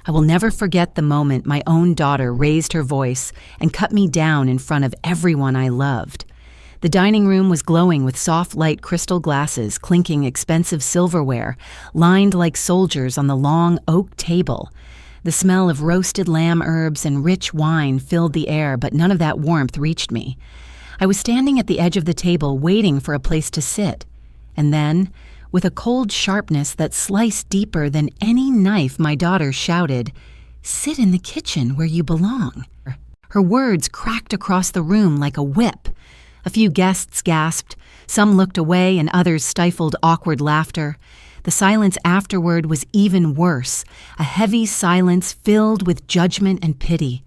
I will never forget the moment my own daughter raised her voice and cut me down in front of everyone I loved. The dining room was glowing with soft light crystal glasses clinking expensive silverware, lined like soldiers on the long oak table. The smell of roasted lamb herbs and rich wine filled the air, but none of that warmth reached me. I was standing at the edge of the table waiting for a place to sit. And then, with a cold sharpness that sliced deeper than any knife, my daughter shouted, "Sit in the kitchen where you belong." Her words cracked across the room like a whip. A few guests gasped, some looked away and others stifled awkward laughter. The silence afterward was even worse, a heavy silence filled with judgment and pity.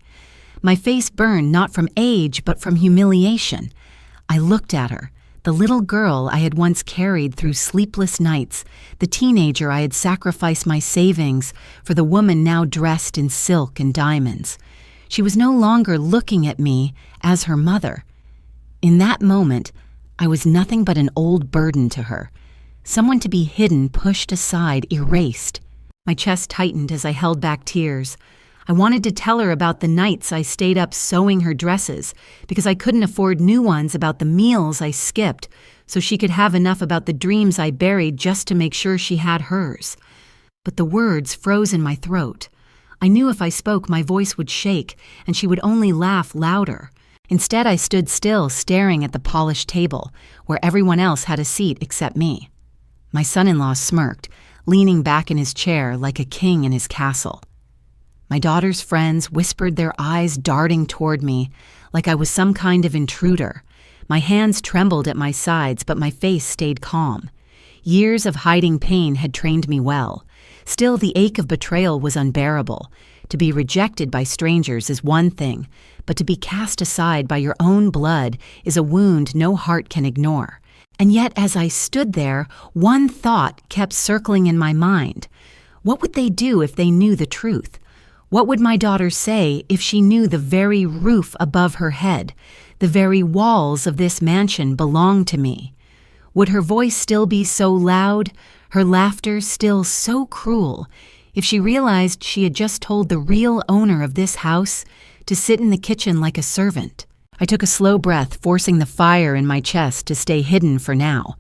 My face burned not from age but from humiliation. I looked at her, the little girl I had once carried through sleepless nights, the teenager I had sacrificed my savings for, the woman now dressed in silk and diamonds. She was no longer looking at me as her mother. In that moment, I was nothing but an old burden to her, someone to be hidden, pushed aside, erased. My chest tightened as I held back tears. I wanted to tell her about the nights I stayed up sewing her dresses because I couldn't afford new ones, about the meals I skipped so she could have enough, about the dreams I buried just to make sure she had hers. But the words froze in my throat. I knew if I spoke, my voice would shake and she would only laugh louder. Instead, I stood still, staring at the polished table, where everyone else had a seat except me. My son-in-law smirked, leaning back in his chair like a king in his castle. My daughter's friends whispered, their eyes darting toward me, like I was some kind of intruder. My hands trembled at my sides, but my face stayed calm. Years of hiding pain had trained me well. Still, the ache of betrayal was unbearable. To be rejected by strangers is one thing, but to be cast aside by your own blood is a wound no heart can ignore. And yet, as I stood there, one thought kept circling in my mind. What would they do if they knew the truth? What would my daughter say if she knew the very roof above her head, the very walls of this mansion belonged to me? Would her voice still be so loud, her laughter still so cruel, if she realized she had just told the real owner of this house to sit in the kitchen like a servant? I took a slow breath, forcing the fire in my chest to stay hidden for now.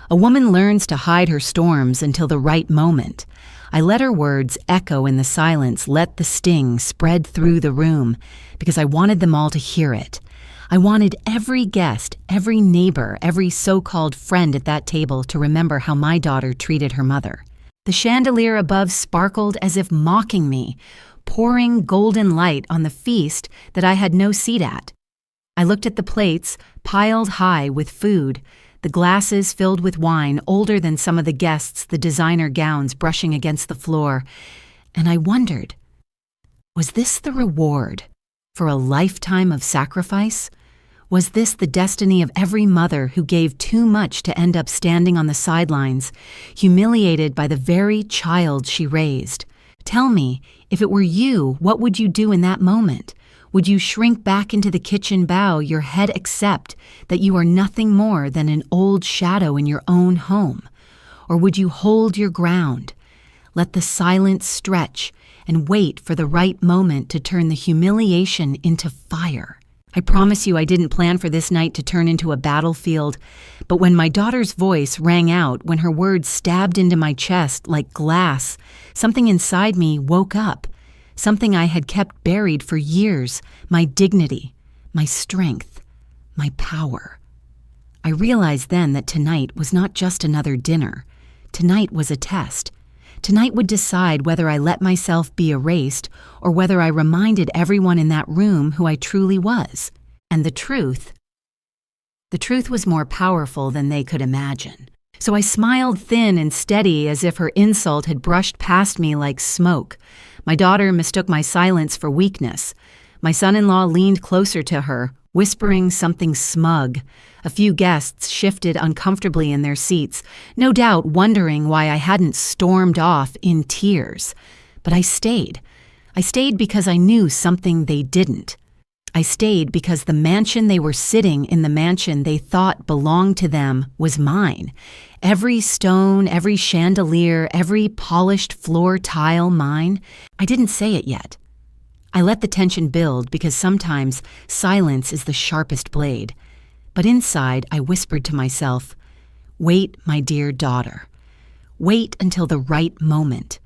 A woman learns to hide her storms until the right moment. I let her words echo in the silence, let the sting spread through the room, because I wanted them all to hear it. I wanted every guest, every neighbor, every so-called friend at that table to remember how my daughter treated her mother. The chandelier above sparkled as if mocking me, pouring golden light on the feast that I had no seat at. I looked at the plates, piled high with food, the glasses filled with wine, older than some of the guests, the designer gowns brushing against the floor, and I wondered, was this the reward for a lifetime of sacrifice? Was this the destiny of every mother who gave too much to end up standing on the sidelines, humiliated by the very child she raised? Tell me, if it were you, what would you do in that moment? Would you shrink back into the kitchen, bow your head, accept that you are nothing more than an old shadow in your own home? Or would you hold your ground, let the silence stretch, and wait for the right moment to turn the humiliation into fire? I promise you I didn't plan for this night to turn into a battlefield, but when my daughter's voice rang out, when her words stabbed into my chest like glass, something inside me woke up, something I had kept buried for years, my dignity, my strength, my power. I realized then that tonight was not just another dinner. Tonight was a test. Tonight would decide whether I let myself be erased or whether I reminded everyone in that room who I truly was. And the truth was more powerful than they could imagine. So I smiled thin and steady as if her insult had brushed past me like smoke. My daughter mistook my silence for weakness. My son-in-law leaned closer to her, whispering something smug. A few guests shifted uncomfortably in their seats, no doubt wondering why I hadn't stormed off in tears. But I stayed. I stayed because I knew something they didn't. I stayed because the mansion they were sitting in, the mansion they thought belonged to them, was mine. Every stone, every chandelier, every polished floor tile mine. I didn't say it yet. I let the tension build because sometimes silence is the sharpest blade. But inside, I whispered to myself, "Wait, my dear daughter. Wait until the right moment.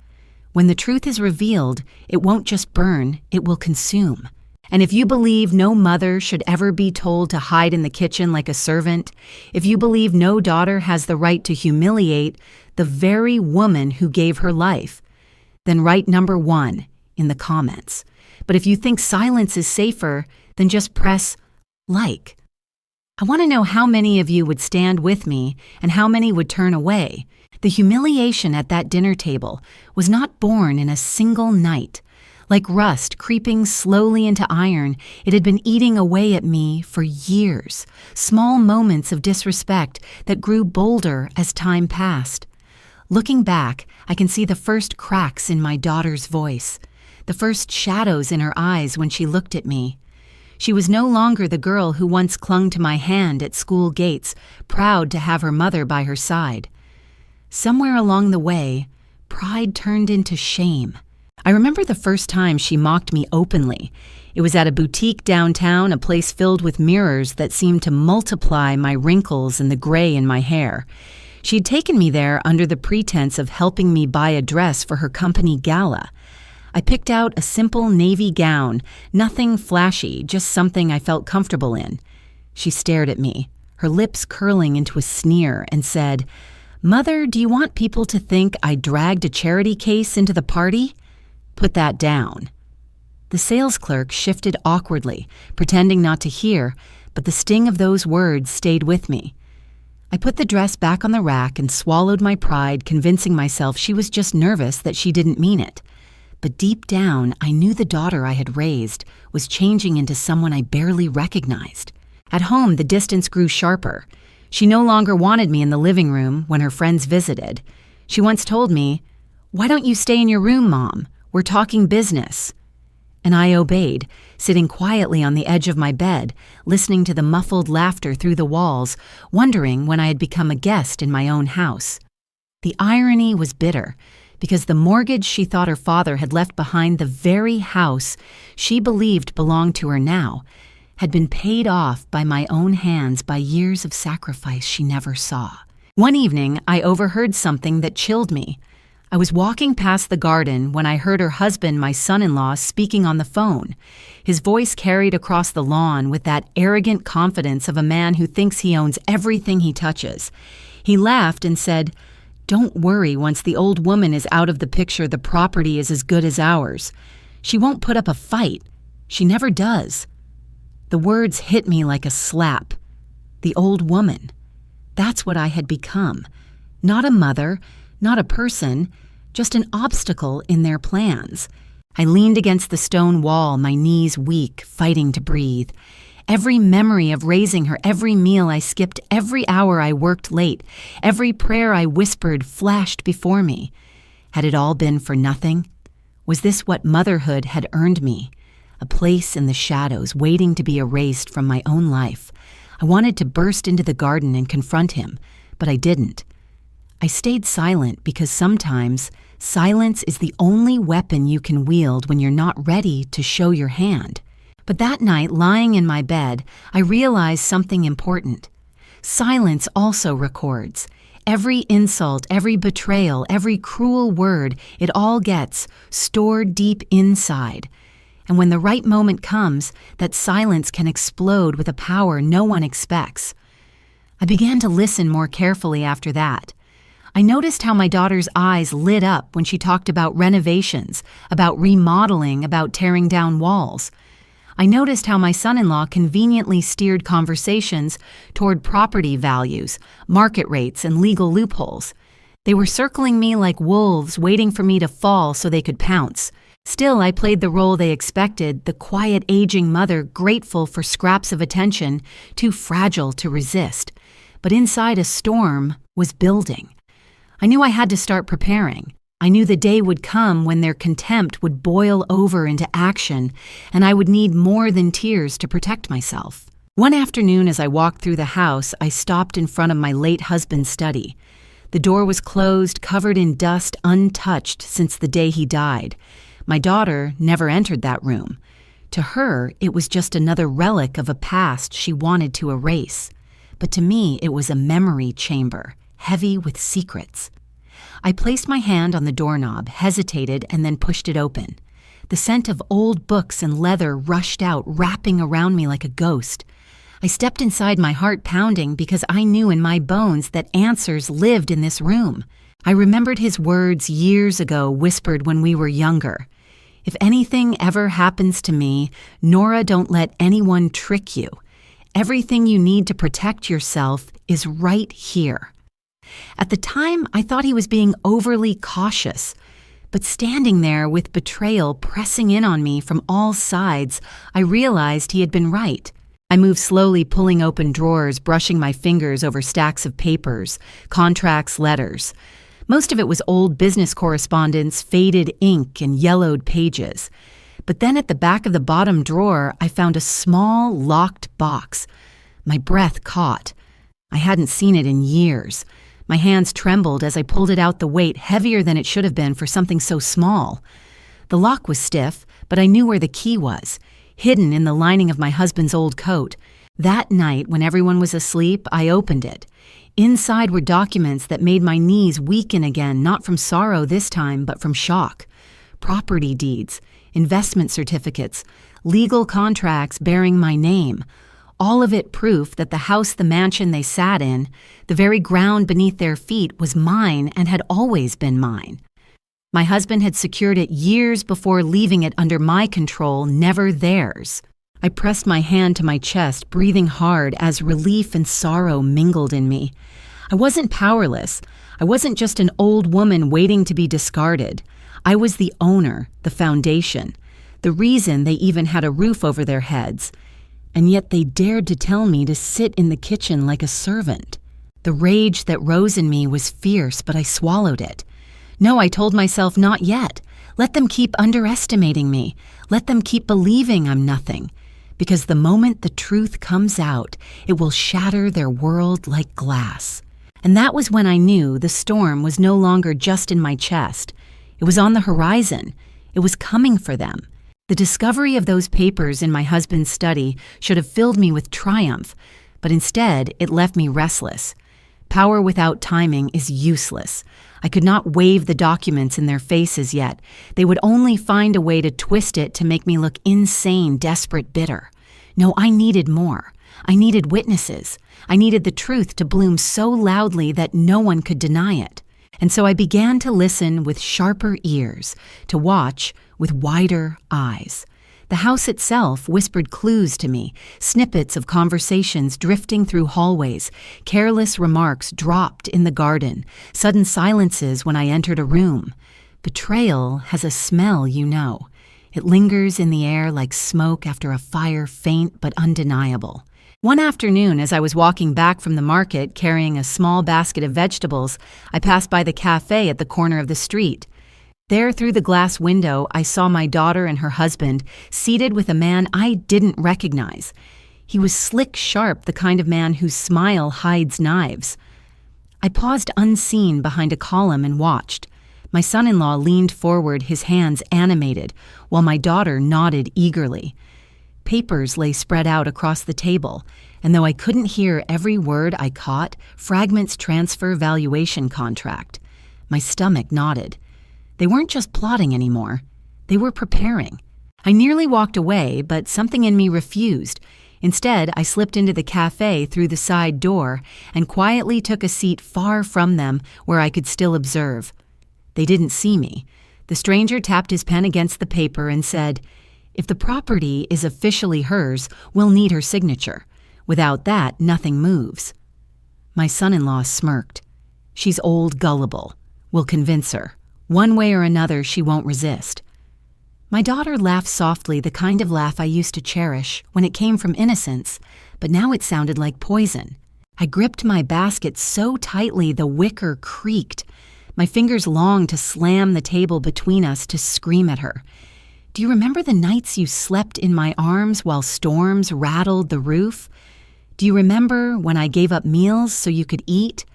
When the truth is revealed, it won't just burn, it will consume. And if you believe no mother should ever be told to hide in the kitchen like a servant, if you believe no daughter has the right to humiliate the very woman who gave her life, then write number 1 in the comments. But if you think silence is safer, then just press like." I want to know how many of you would stand with me and how many would turn away. The humiliation at that dinner table was not born in a single night. Like rust creeping slowly into iron, it had been eating away at me for years. Small moments of disrespect that grew bolder as time passed. Looking back, I can see the first cracks in my daughter's voice, the first shadows in her eyes when she looked at me. She was no longer the girl who once clung to my hand at school gates, proud to have her mother by her side. Somewhere along the way, pride turned into shame. I remember the first time she mocked me openly. It was at a boutique downtown, a place filled with mirrors that seemed to multiply my wrinkles and the gray in my hair. She'd taken me there under the pretense of helping me buy a dress for her company gala. I picked out a simple navy gown, nothing flashy, just something I felt comfortable in. She stared at me, her lips curling into a sneer, and said, "Mother, do you want people to think I dragged a charity case into the party? Put that down." The sales clerk shifted awkwardly, pretending not to hear, but the sting of those words stayed with me. I put the dress back on the rack and swallowed my pride, convincing myself she was just nervous that she didn't mean it. But deep down, I knew the daughter I had raised was changing into someone I barely recognized. At home, the distance grew sharper. She no longer wanted me in the living room when her friends visited. She once told me, "Why don't you stay in your room, Mom? We're talking business." And I obeyed, sitting quietly on the edge of my bed, listening to the muffled laughter through the walls, wondering when I had become a guest in my own house. The irony was bitter, because the mortgage she thought her father had left behind, the very house she believed belonged to her now, had been paid off by my own hands by years of sacrifice she never saw. One evening, I overheard something that chilled me. I was walking past the garden when I heard her husband, my son-in-law, speaking on the phone. His voice carried across the lawn with that arrogant confidence of a man who thinks he owns everything he touches. He laughed and said, "Don't worry, once the old woman is out of the picture, the property is as good as ours. She won't put up a fight. She never does." The words hit me like a slap. The old woman. That's what I had become. Not a mother, not a person, just an obstacle in their plans. I leaned against the stone wall, my knees weak, fighting to breathe. Every memory of raising her, every meal I skipped, every hour I worked late, every prayer I whispered flashed before me. Had it all been for nothing? Was this what motherhood had earned me? A place in the shadows, waiting to be erased from my own life. I wanted to burst into the garden and confront him, but I didn't. I stayed silent because sometimes silence is the only weapon you can wield when you're not ready to show your hand. But that night, lying in my bed, I realized something important. Silence also records. Every insult, every betrayal, every cruel word, it all gets stored deep inside. And when the right moment comes, that silence can explode with a power no one expects. I began to listen more carefully after that. I noticed how my daughter's eyes lit up when she talked about renovations, about remodeling, about tearing down walls. I noticed how my son-in-law conveniently steered conversations toward property values, market rates, and legal loopholes. They were circling me like wolves, waiting for me to fall so they could pounce. Still, I played the role they expected, the quiet, aging mother, grateful for scraps of attention, too fragile to resist. But inside, a storm was building. I knew I had to start preparing. I knew the day would come when their contempt would boil over into action, and I would need more than tears to protect myself. One afternoon as I walked through the house, I stopped in front of my late husband's study. The door was closed, covered in dust, untouched since the day he died. My daughter never entered that room. To her, it was just another relic of a past she wanted to erase. But to me, it was a memory chamber, heavy with secrets. I placed my hand on the doorknob, hesitated, and then pushed it open. The scent of old books and leather rushed out, wrapping around me like a ghost. I stepped inside, my heart pounding, because I knew in my bones that answers lived in this room. I remembered his words years ago, whispered when we were younger. If anything ever happens to me, Nora, don't let anyone trick you. Everything you need to protect yourself is right here. At the time, I thought he was being overly cautious. But standing there with betrayal pressing in on me from all sides, I realized he had been right. I moved slowly, pulling open drawers, brushing my fingers over stacks of papers, contracts, letters. Most of it was old business correspondence, faded ink, and yellowed pages. But then at the back of the bottom drawer, I found a small, locked box. My breath caught. I hadn't seen it in years. My hands trembled as I pulled it out, the weight heavier than it should have been for something so small. The lock was stiff, but I knew where the key was, hidden in the lining of my husband's old coat. That night, when everyone was asleep, I opened it. Inside were documents that made my knees weaken again, not from sorrow this time, but from shock. Property deeds, investment certificates, legal contracts bearing my name. All of it proof that the house, the mansion they sat in, the very ground beneath their feet was mine and had always been mine. My husband had secured it years before leaving it under my control, never theirs. I pressed my hand to my chest, breathing hard as relief and sorrow mingled in me. I wasn't powerless. I wasn't just an old woman waiting to be discarded. I was the owner, the foundation, the reason they even had a roof over their heads. And yet they dared to tell me to sit in the kitchen like a servant. The rage that rose in me was fierce, but I swallowed it. No, I told myself, not yet. Let them keep underestimating me. Let them keep believing I'm nothing. Because the moment the truth comes out, it will shatter their world like glass. And that was when I knew the storm was no longer just in my chest. It was on the horizon. It was coming for them. The discovery of those papers in my husband's study should have filled me with triumph, but instead it left me restless. Power without timing is useless. I could not wave the documents in their faces yet. They would only find a way to twist it to make me look insane, desperate, bitter. No, I needed more. I needed witnesses. I needed the truth to bloom so loudly that no one could deny it. And so I began to listen with sharper ears, to watch with wider eyes. The house itself whispered clues to me, snippets of conversations drifting through hallways, careless remarks dropped in the garden, sudden silences when I entered a room. Betrayal has a smell, you know. It lingers in the air like smoke after a fire, faint but undeniable. One afternoon, as I was walking back from the market carrying a small basket of vegetables, I passed by the cafe at the corner of the street. There, through the glass window, I saw my daughter and her husband seated with a man I didn't recognize. He was slick, sharp, the kind of man whose smile hides knives. I paused unseen behind a column and watched. My son-in-law leaned forward, his hands animated, while my daughter nodded eagerly. Papers lay spread out across the table, and though I couldn't hear every word I caught, fragments transfer valuation contract. My stomach knotted. They weren't just plotting anymore. They were preparing. I nearly walked away, but something in me refused. Instead, I slipped into the cafe through the side door and quietly took a seat far from them where I could still observe. They didn't see me. The stranger tapped his pen against the paper and said, "If the property is officially hers, we'll need her signature. Without that, nothing moves." My son-in-law smirked. "She's old, gullible. We'll convince her. One way or another, she won't resist." My daughter laughed softly, the kind of laugh I used to cherish when it came from innocence, but now it sounded like poison. I gripped my basket so tightly the wicker creaked. My fingers longed to slam the table between us to scream at her. Do you remember the nights you slept in my arms while storms rattled the roof? Do you remember when I gave up meals so you could eat?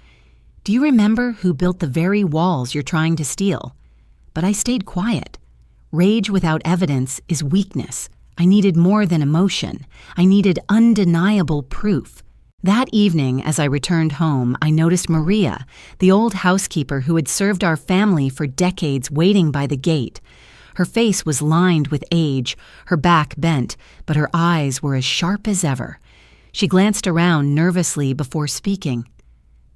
Do you remember who built the very walls you're trying to steal? But I stayed quiet. Rage without evidence is weakness. I needed more than emotion. I needed undeniable proof. That evening, as I returned home, I noticed Maria, the old housekeeper who had served our family for decades, waiting by the gate. Her face was lined with age, her back bent, but her eyes were as sharp as ever. She glanced around nervously before speaking.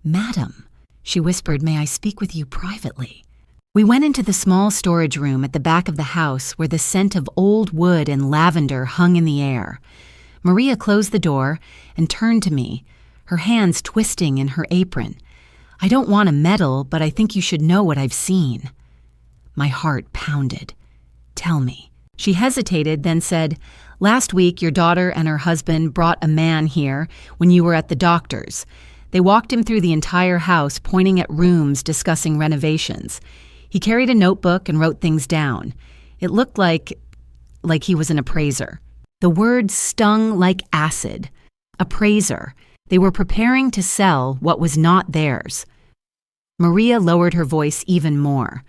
"Madam," she whispered, "may I speak with you privately?" We went into the small storage room at the back of the house where the scent of old wood and lavender hung in the air. Maria closed the door and turned to me, her hands twisting in her apron. "I don't want to meddle, but I think you should know what I've seen." My heart pounded. "Tell me." She hesitated, then said, "Last week your daughter and her husband brought a man here when you were at the doctor's. They walked him through the entire house, pointing at rooms, discussing renovations. He carried a notebook and wrote things down. It looked like he was an appraiser." The word stung like acid. Appraiser. They were preparing to sell what was not theirs. Maria lowered her voice even more.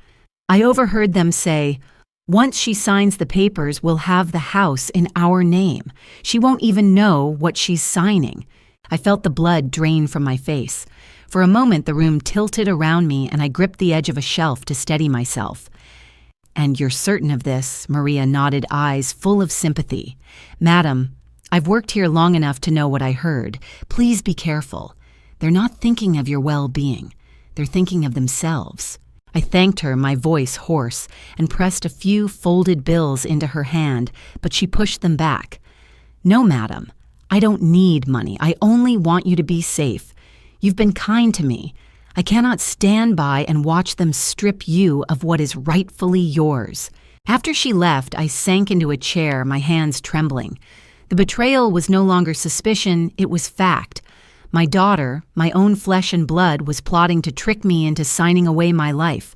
"I overheard them say, 'Once she signs the papers, we'll have the house in our name. She won't even know what she's signing.'" I felt the blood drain from my face. For a moment, the room tilted around me, and I gripped the edge of a shelf to steady myself. "And you're certain of this?" Maria nodded, eyes full of sympathy. "Madam, I've worked here long enough to know what I heard. Please be careful. They're not thinking of your well-being. They're thinking of themselves." I thanked her, my voice hoarse, and pressed a few folded bills into her hand, but she pushed them back. "No, madam. I don't need money. I only want you to be safe. You've been kind to me. I cannot stand by and watch them strip you of what is rightfully yours." After she left, I sank into a chair, my hands trembling. The betrayal was no longer suspicion, it was fact. My daughter, my own flesh and blood, was plotting to trick me into signing away my life.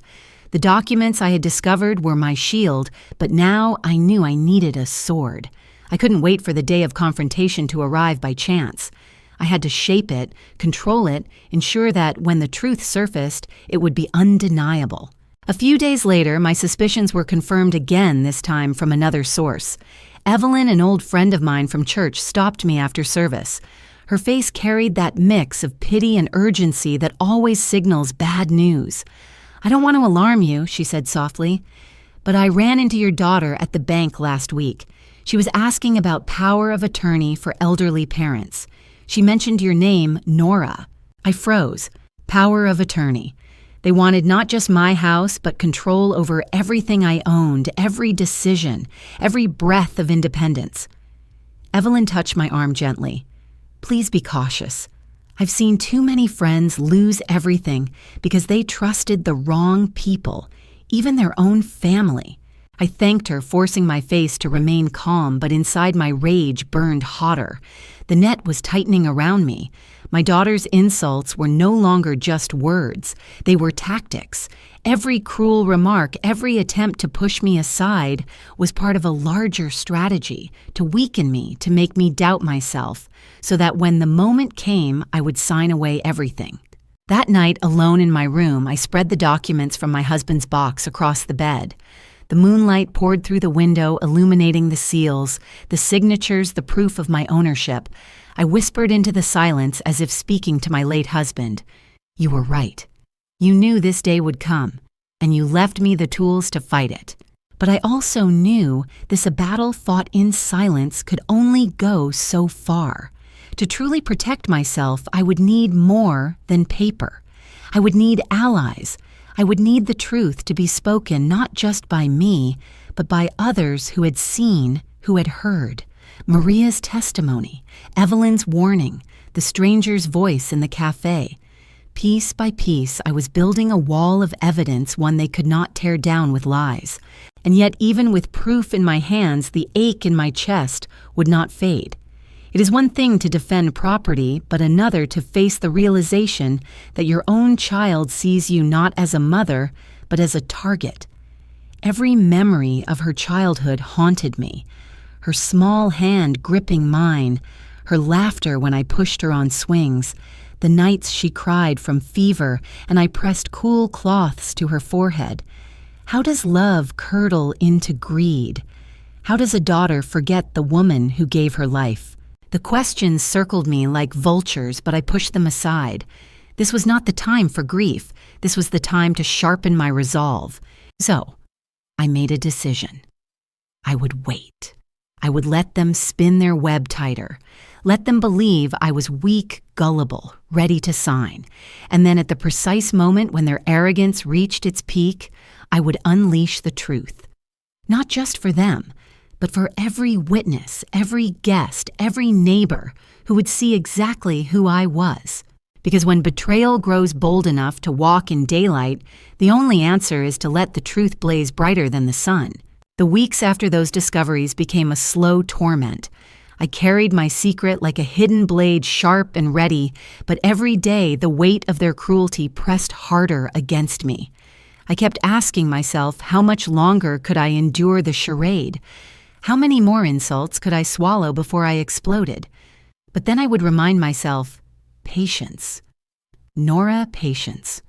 The documents I had discovered were my shield, but now I knew I needed a sword. I couldn't wait for the day of confrontation to arrive by chance. I had to shape it, control it, ensure that when the truth surfaced, it would be undeniable. A few days later, my suspicions were confirmed again, this time from another source. Evelyn, an old friend of mine from church, stopped me after service. Her face carried that mix of pity and urgency that always signals bad news. "I don't want to alarm you," she said softly, "but I ran into your daughter at the bank last week. She was asking about power of attorney for elderly parents. She mentioned your name, Nora." I froze. Power of attorney. They wanted not just my house, but control over everything I owned, every decision, every breath of independence. Evelyn touched my arm gently. "Please be cautious. I've seen too many friends lose everything because they trusted the wrong people, even their own family." I thanked her, forcing my face to remain calm, but inside my rage burned hotter. The net was tightening around me. My daughter's insults were no longer just words. They were tactics. Every cruel remark, every attempt to push me aside was part of a larger strategy, to weaken me, to make me doubt myself, so that when the moment came, I would sign away everything. That night, alone in my room, I spread the documents from my husband's box across the bed. The moonlight poured through the window, illuminating the seals, the signatures, the proof of my ownership. I whispered into the silence as if speaking to my late husband. "You were right. You knew this day would come, and you left me the tools to fight it. But I also knew this battle fought in silence could only go so far. To truly protect myself, I would need more than paper. I would need allies. I would need the truth to be spoken not just by me, but by others who had seen, who had heard. Maria's testimony, Evelyn's warning, the stranger's voice in the cafe. Piece by piece, I was building a wall of evidence, one they could not tear down with lies. And yet, even with proof in my hands, the ache in my chest would not fade. It is one thing to defend property, but another to face the realization that your own child sees you not as a mother, but as a target. Every memory of her childhood haunted me. Her small hand gripping mine, her laughter when I pushed her on swings, the nights she cried from fever and I pressed cool cloths to her forehead. How does love curdle into greed? How does a daughter forget the woman who gave her life? The questions circled me like vultures, but I pushed them aside. This was not the time for grief. This was the time to sharpen my resolve. So, I made a decision. I would wait. I would let them spin their web tighter. Let them believe I was weak, gullible, ready to sign. And then at the precise moment when their arrogance reached its peak, I would unleash the truth. Not just for them, but for every witness, every guest, every neighbor who would see exactly who I was. Because when betrayal grows bold enough to walk in daylight, the only answer is to let the truth blaze brighter than the sun. The weeks after those discoveries became a slow torment. I carried my secret like a hidden blade, sharp and ready, but every day the weight of their cruelty pressed harder against me. I kept asking myself, how much longer could I endure the charade? How many more insults could I swallow before I exploded? But then I would remind myself, patience. Nora, patience.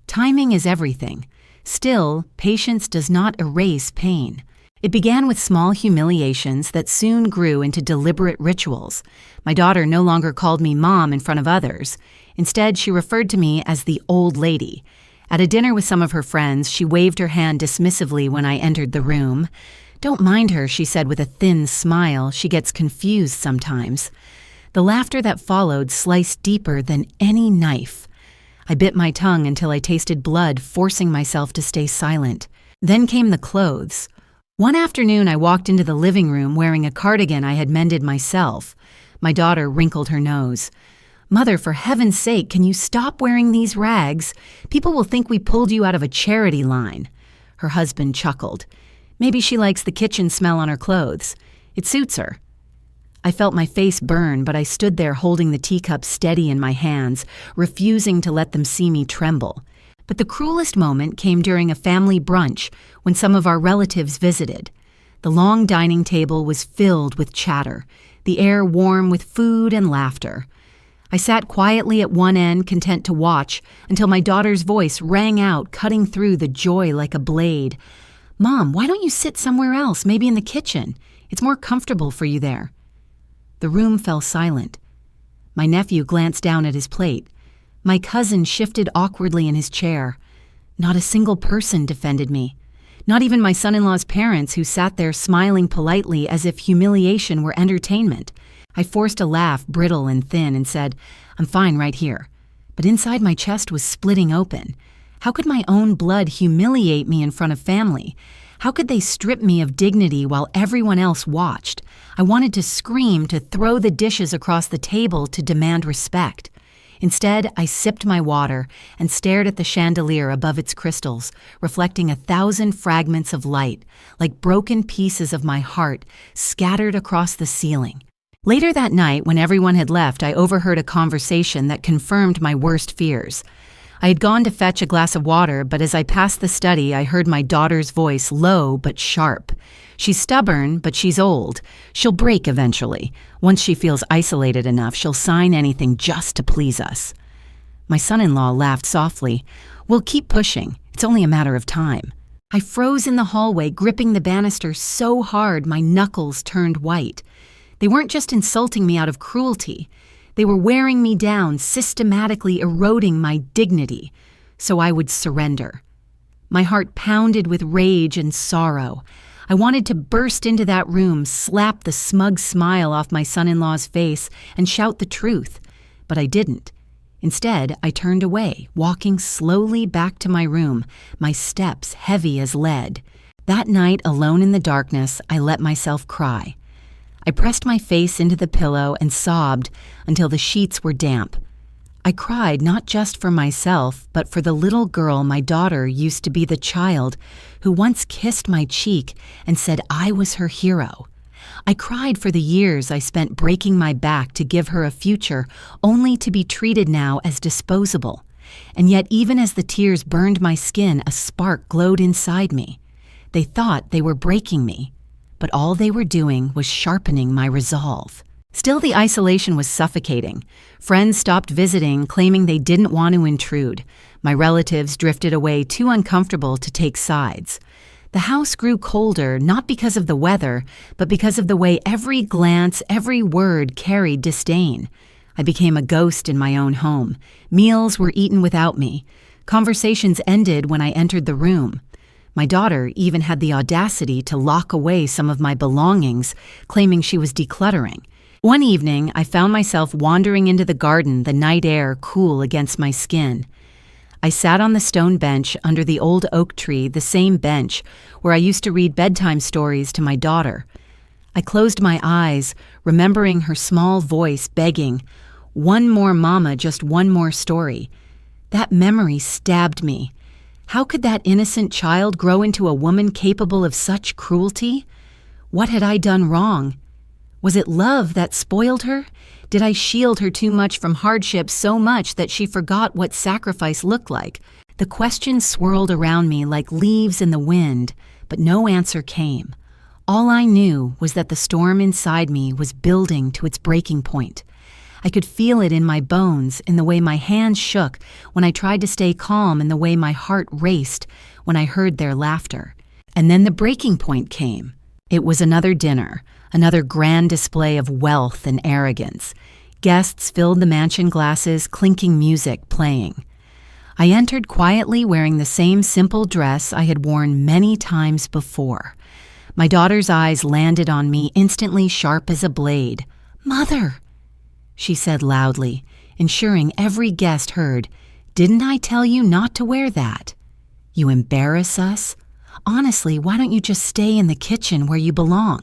Timing is everything. Still, patience does not erase pain. It began with small humiliations that soon grew into deliberate rituals. My daughter no longer called me mom in front of others. Instead, she referred to me as the old lady. At a dinner with some of her friends, she waved her hand dismissively when I entered the room. "Don't mind her," she said with a thin smile. "She gets confused sometimes." The laughter that followed sliced deeper than any knife. I bit my tongue until I tasted blood, forcing myself to stay silent. Then came the clothes. One afternoon, I walked into the living room wearing a cardigan I had mended myself. My daughter wrinkled her nose. "Mother, for heaven's sake, can you stop wearing these rags? People will think we pulled you out of a charity line." Her husband chuckled. "Maybe she likes the kitchen smell on her clothes. It suits her." I felt my face burn, but I stood there holding the teacup steady in my hands, refusing to let them see me tremble. But the cruelest moment came during a family brunch when some of our relatives visited. The long dining table was filled with chatter, the air warm with food and laughter. I sat quietly at one end, content to watch, until my daughter's voice rang out, cutting through the joy like a blade. "Mom, why don't you sit somewhere else, maybe in the kitchen? It's more comfortable for you there." The room fell silent. My nephew glanced down at his plate. My cousin shifted awkwardly in his chair. Not a single person defended me. Not even my son-in-law's parents, who sat there smiling politely as if humiliation were entertainment. I forced a laugh, brittle and thin, and said, "I'm fine right here." But inside my chest was splitting open. How could my own blood humiliate me in front of family? How could they strip me of dignity while everyone else watched? I wanted to scream, to throw the dishes across the table, to demand respect. Instead, I sipped my water and stared at the chandelier above its crystals, reflecting 1,000 fragments of light, like broken pieces of my heart, scattered across the ceiling. Later that night, when everyone had left, I overheard a conversation that confirmed my worst fears. I had gone to fetch a glass of water, but as I passed the study, I heard my daughter's voice, low but sharp. "She's stubborn, but she's old. She'll break eventually. Once she feels isolated enough, she'll sign anything just to please us." My son-in-law laughed softly. "We'll keep pushing. It's only a matter of time." I froze in the hallway, gripping the banister so hard my knuckles turned white. They weren't just insulting me out of cruelty. They were wearing me down, systematically eroding my dignity. So I would surrender. My heart pounded with rage and sorrow. I wanted to burst into that room, slap the smug smile off my son-in-law's face, and shout the truth. But I didn't. Instead, I turned away, walking slowly back to my room, my steps heavy as lead. That night, alone in the darkness, I let myself cry. I pressed my face into the pillow and sobbed until the sheets were damp. I cried not just for myself, but for the little girl my daughter used to be, the child who once kissed my cheek and said I was her hero. I cried for the years I spent breaking my back to give her a future, only to be treated now as disposable. And yet, even as the tears burned my skin, a spark glowed inside me. They thought they were breaking me, but all they were doing was sharpening my resolve. Still, the isolation was suffocating. Friends stopped visiting, claiming they didn't want to intrude. My relatives drifted away, too uncomfortable to take sides. The house grew colder, not because of the weather, but because of the way every glance, every word carried disdain. I became a ghost in my own home. Meals were eaten without me. Conversations ended when I entered the room. My daughter even had the audacity to lock away some of my belongings, claiming she was decluttering. One evening, I found myself wandering into the garden, the night air cool against my skin. I sat on the stone bench under the old oak tree, the same bench where I used to read bedtime stories to my daughter. I closed my eyes, remembering her small voice begging, "One more mama, just one more story." That memory stabbed me. How could that innocent child grow into a woman capable of such cruelty? What had I done wrong? Was it love that spoiled her? Did I shield her too much from hardship, so much that she forgot what sacrifice looked like? The questions swirled around me like leaves in the wind, but no answer came. All I knew was that the storm inside me was building to its breaking point. I could feel it in my bones, in the way my hands shook when I tried to stay calm, in the way my heart raced when I heard their laughter. And then the breaking point came. It was another dinner, another grand display of wealth and arrogance. Guests filled the mansion glasses, clinking music playing. I entered quietly, wearing the same simple dress I had worn many times before. My daughter's eyes landed on me, instantly sharp as a blade. "Mother," she said loudly, ensuring every guest heard, "Didn't I tell you not to wear that? You embarrass us. Honestly, why don't you just stay in the kitchen where you belong?"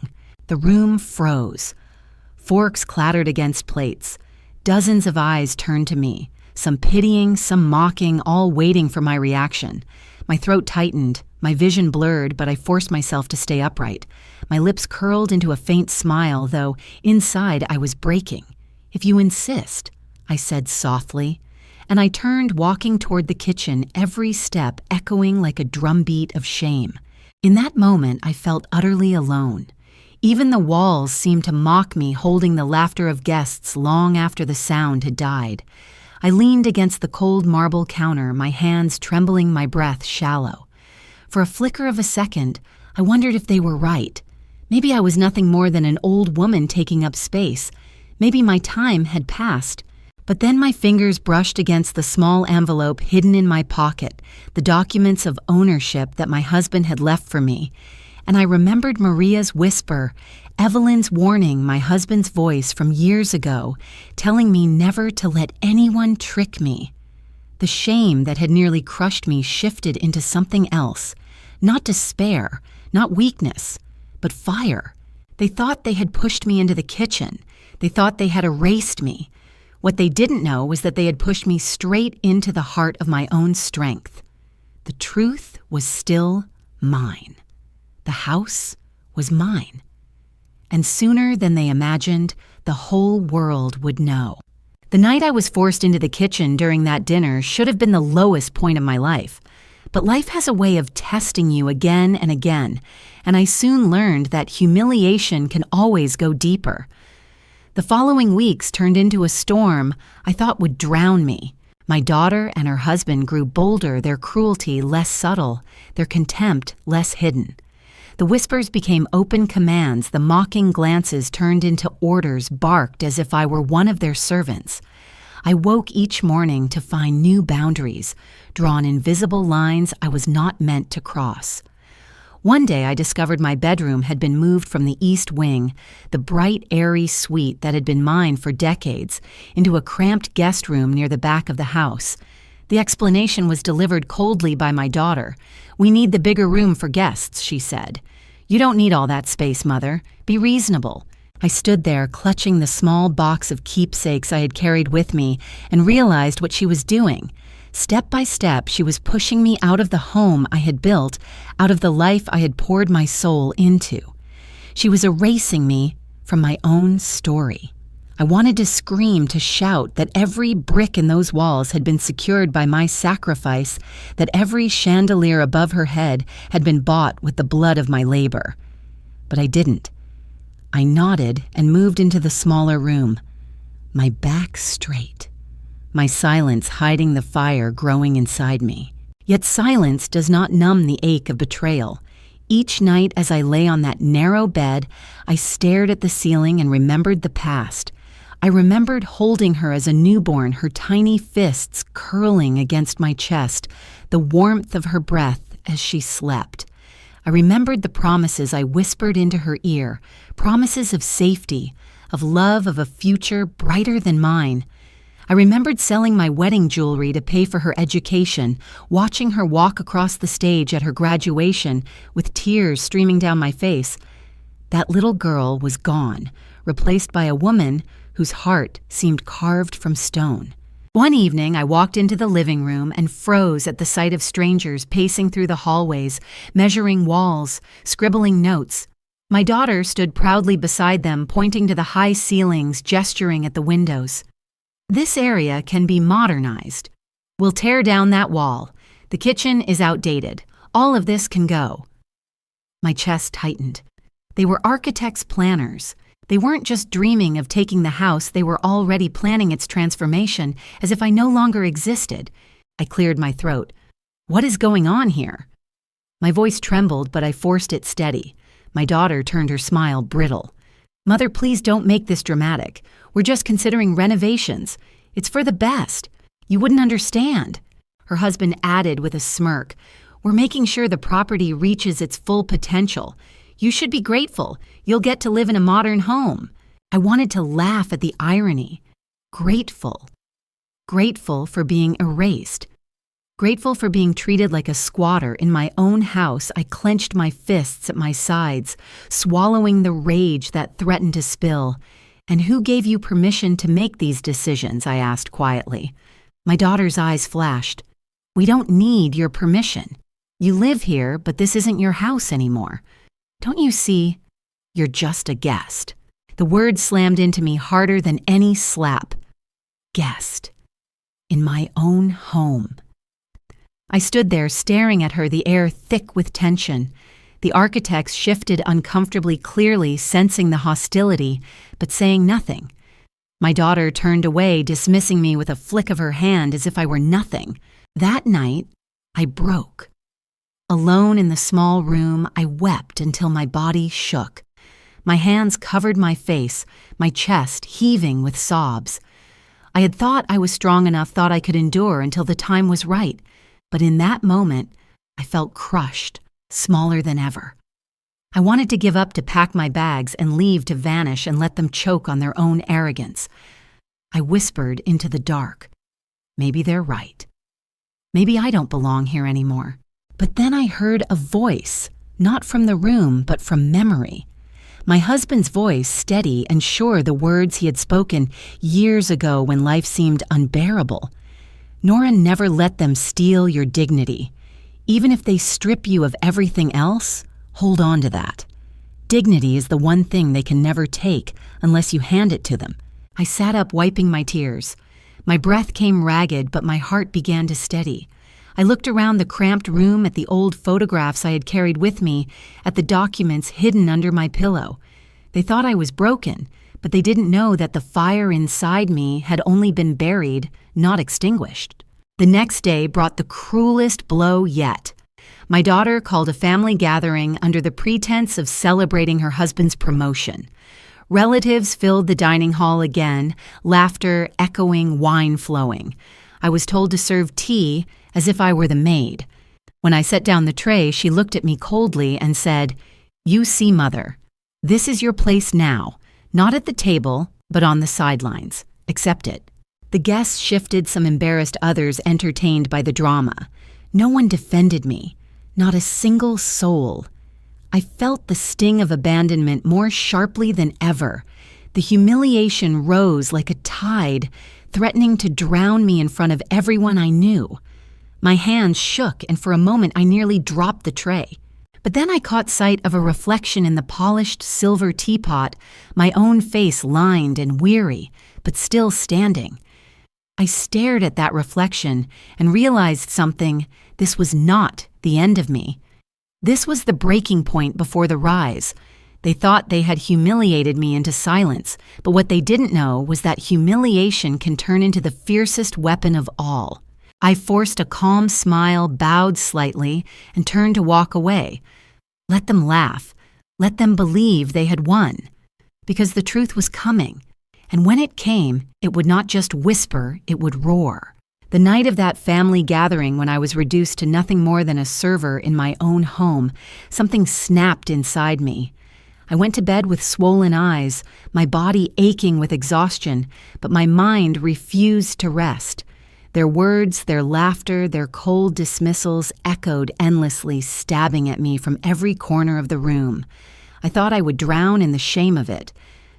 The room froze. Forks clattered against plates. Dozens of eyes turned to me, some pitying, some mocking, all waiting for my reaction. My throat tightened, my vision blurred, but I forced myself to stay upright. My lips curled into a faint smile, though inside I was breaking. "If you insist," I said softly, and I turned, walking toward the kitchen, every step echoing like a drumbeat of shame. In that moment, I felt utterly alone. Even the walls seemed to mock me, holding the laughter of guests long after the sound had died. I leaned against the cold marble counter, my hands trembling, my breath shallow. For a flicker of a second, I wondered if they were right. Maybe I was nothing more than an old woman taking up space. Maybe my time had passed. But then my fingers brushed against the small envelope hidden in my pocket, the documents of ownership that my husband had left for me. And I remembered Maria's whisper, Evelyn's warning, my husband's voice from years ago, telling me never to let anyone trick me. The shame that had nearly crushed me shifted into something else. Not despair, not weakness, but fire. They thought they had pushed me into the kitchen. They thought they had erased me. What they didn't know was that they had pushed me straight into the heart of my own strength. The truth was still mine. The house was mine. And sooner than they imagined, the whole world would know. The night I was forced into the kitchen during that dinner should have been the lowest point of my life. But life has a way of testing you again and again, and I soon learned that humiliation can always go deeper. The following weeks turned into a storm I thought would drown me. My daughter and her husband grew bolder, their cruelty less subtle, their contempt less hidden. The whispers became open commands, the mocking glances turned into orders, barked as if I were one of their servants. I woke each morning to find new boundaries, drawn invisible lines I was not meant to cross. One day I discovered my bedroom had been moved from the east wing, the bright, airy suite that had been mine for decades, into a cramped guest room near the back of the house. The explanation was delivered coldly by my daughter. "We need the bigger room for guests," she said. "You don't need all that space, Mother. Be reasonable." I stood there, clutching the small box of keepsakes I had carried with me, and realized what she was doing. Step by step, she was pushing me out of the home I had built, out of the life I had poured my soul into. She was erasing me from my own story. I wanted to scream, to shout that every brick in those walls had been secured by my sacrifice, that every chandelier above her head had been bought with the blood of my labor. But I didn't. I nodded and moved into the smaller room, my back straight, my silence hiding the fire growing inside me. Yet silence does not numb the ache of betrayal. Each night as I lay on that narrow bed, I stared at the ceiling and remembered the past. I remembered holding her as a newborn, her tiny fists curling against my chest, the warmth of her breath as she slept. I remembered the promises I whispered into her ear, promises of safety, of love, of a future brighter than mine. I remembered selling my wedding jewelry to pay for her education, watching her walk across the stage at her graduation with tears streaming down my face. That little girl was gone, replaced by a woman whose heart seemed carved from stone. One evening, I walked into the living room and froze at the sight of strangers pacing through the hallways, measuring walls, scribbling notes. My daughter stood proudly beside them, pointing to the high ceilings, gesturing at the windows. "This area can be modernized. We'll tear down that wall. The kitchen is outdated. All of this can go." My chest tightened. They were architects' planners. They weren't just dreaming of taking the house, they were already planning its transformation, as if I no longer existed. I cleared my throat. "What is going on here?" My voice trembled, but I forced it steady. My daughter turned her smile brittle. "Mother, please don't make this dramatic. We're just considering renovations. It's for the best. You wouldn't understand." Her husband added with a smirk, "We're making sure the property reaches its full potential. You should be grateful. You'll get to live in a modern home." I wanted to laugh at the irony. Grateful. Grateful for being erased. Grateful for being treated like a squatter in my own house. I clenched my fists at my sides, swallowing the rage that threatened to spill. "And who gave you permission to make these decisions?" I asked quietly. My daughter's eyes flashed. "We don't need your permission. You live here, but this isn't your house anymore. Don't you see? You're just a guest." The word slammed into me harder than any slap. Guest. In my own home. I stood there staring at her, the air thick with tension. The architects shifted uncomfortably, clearly sensing the hostility, but saying nothing. My daughter turned away, dismissing me with a flick of her hand as if I were nothing. That night, I broke. Alone in the small room, I wept until my body shook. My hands covered my face, my chest heaving with sobs. I had thought I was strong enough, thought I could endure until the time was right. But in that moment, I felt crushed, smaller than ever. I wanted to give up, to pack my bags and leave, to vanish and let them choke on their own arrogance. I whispered into the dark, "Maybe they're right. Maybe I don't belong here anymore." But then I heard a voice, not from the room, but from memory. My husband's voice, steady and sure, the words he had spoken years ago when life seemed unbearable. "Nora, never let them steal your dignity. Even if they strip you of everything else, hold on to that. Dignity is the one thing they can never take unless you hand it to them." I sat up, wiping my tears. My breath came ragged, but my heart began to steady. I looked around the cramped room, at the old photographs I had carried with me, at the documents hidden under my pillow. They thought I was broken, but they didn't know that the fire inside me had only been buried, not extinguished. The next day brought the cruelest blow yet. My daughter called a family gathering under the pretense of celebrating her husband's promotion. Relatives filled the dining hall again, laughter echoing, wine flowing. I was told to serve tea as if I were the maid. When I set down the tray, she looked at me coldly and said, "You see, Mother, this is your place now, not at the table, but on the sidelines. Accept it." The guests shifted, some embarrassed, others entertained by the drama. No one defended me, not a single soul. I felt the sting of abandonment more sharply than ever. The humiliation rose like a tide, threatening to drown me in front of everyone I knew. My hands shook, and for a moment I nearly dropped the tray. But then I caught sight of a reflection in the polished silver teapot, my own face lined and weary, but still standing. I stared at that reflection and realized something. This was not the end of me. This was the breaking point before the rise. They thought they had humiliated me into silence, but what they didn't know was that humiliation can turn into the fiercest weapon of all. I forced a calm smile, bowed slightly, and turned to walk away. Let them laugh. Let them believe they had won. Because the truth was coming. And when it came, it would not just whisper, it would roar. The night of that family gathering when I was reduced to nothing more than a server in my own home, something snapped inside me. I went to bed with swollen eyes, my body aching with exhaustion, but my mind refused to rest. Their words, their laughter, their cold dismissals echoed endlessly, stabbing at me from every corner of the room. I thought I would drown in the shame of it,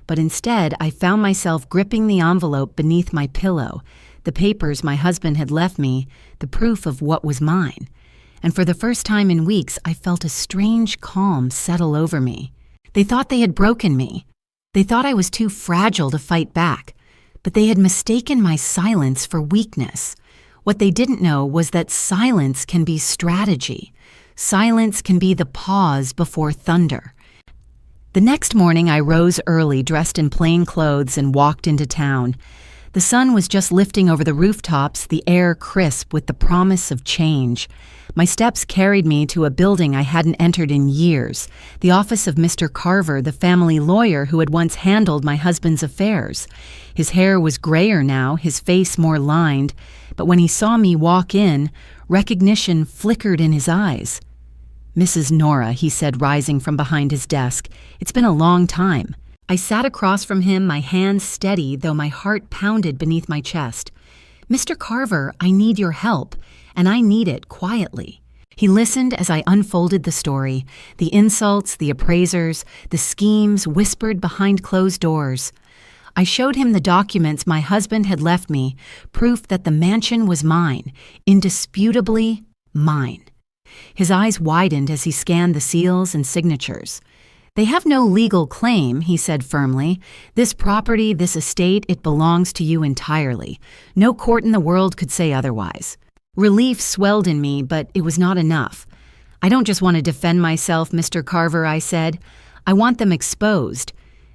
but instead I found myself gripping the envelope beneath my pillow, the papers my husband had left me, the proof of what was mine. And for the first time in weeks, I felt a strange calm settle over me. They thought they had broken me. They thought I was too fragile to fight back. But they had mistaken my silence for weakness. What they didn't know was that silence can be strategy. Silence can be the pause before thunder. The next morning I rose early, dressed in plain clothes, and walked into town. The sun was just lifting over the rooftops, the air crisp with the promise of change. My steps carried me to a building I hadn't entered in years, the office of Mr. Carver, the family lawyer who had once handled my husband's affairs. His hair was grayer now, his face more lined, but when he saw me walk in, recognition flickered in his eyes. "Mrs. Nora," he said, rising from behind his desk, "it's been a long time." I sat across from him, my hands steady, though my heart pounded beneath my chest. "Mr. Carver, I need your help, and I need it quietly." He listened as I unfolded the story, the insults, the appraisers, the schemes whispered behind closed doors. I showed him the documents my husband had left me, proof that the mansion was mine, indisputably mine. His eyes widened as he scanned the seals and signatures. "They have no legal claim," he said firmly. "This property, this estate, it belongs to you entirely. No court in the world could say otherwise." Relief swelled in me, but it was not enough. "I don't just want to defend myself, Mr. Carver," I said. "I want them exposed.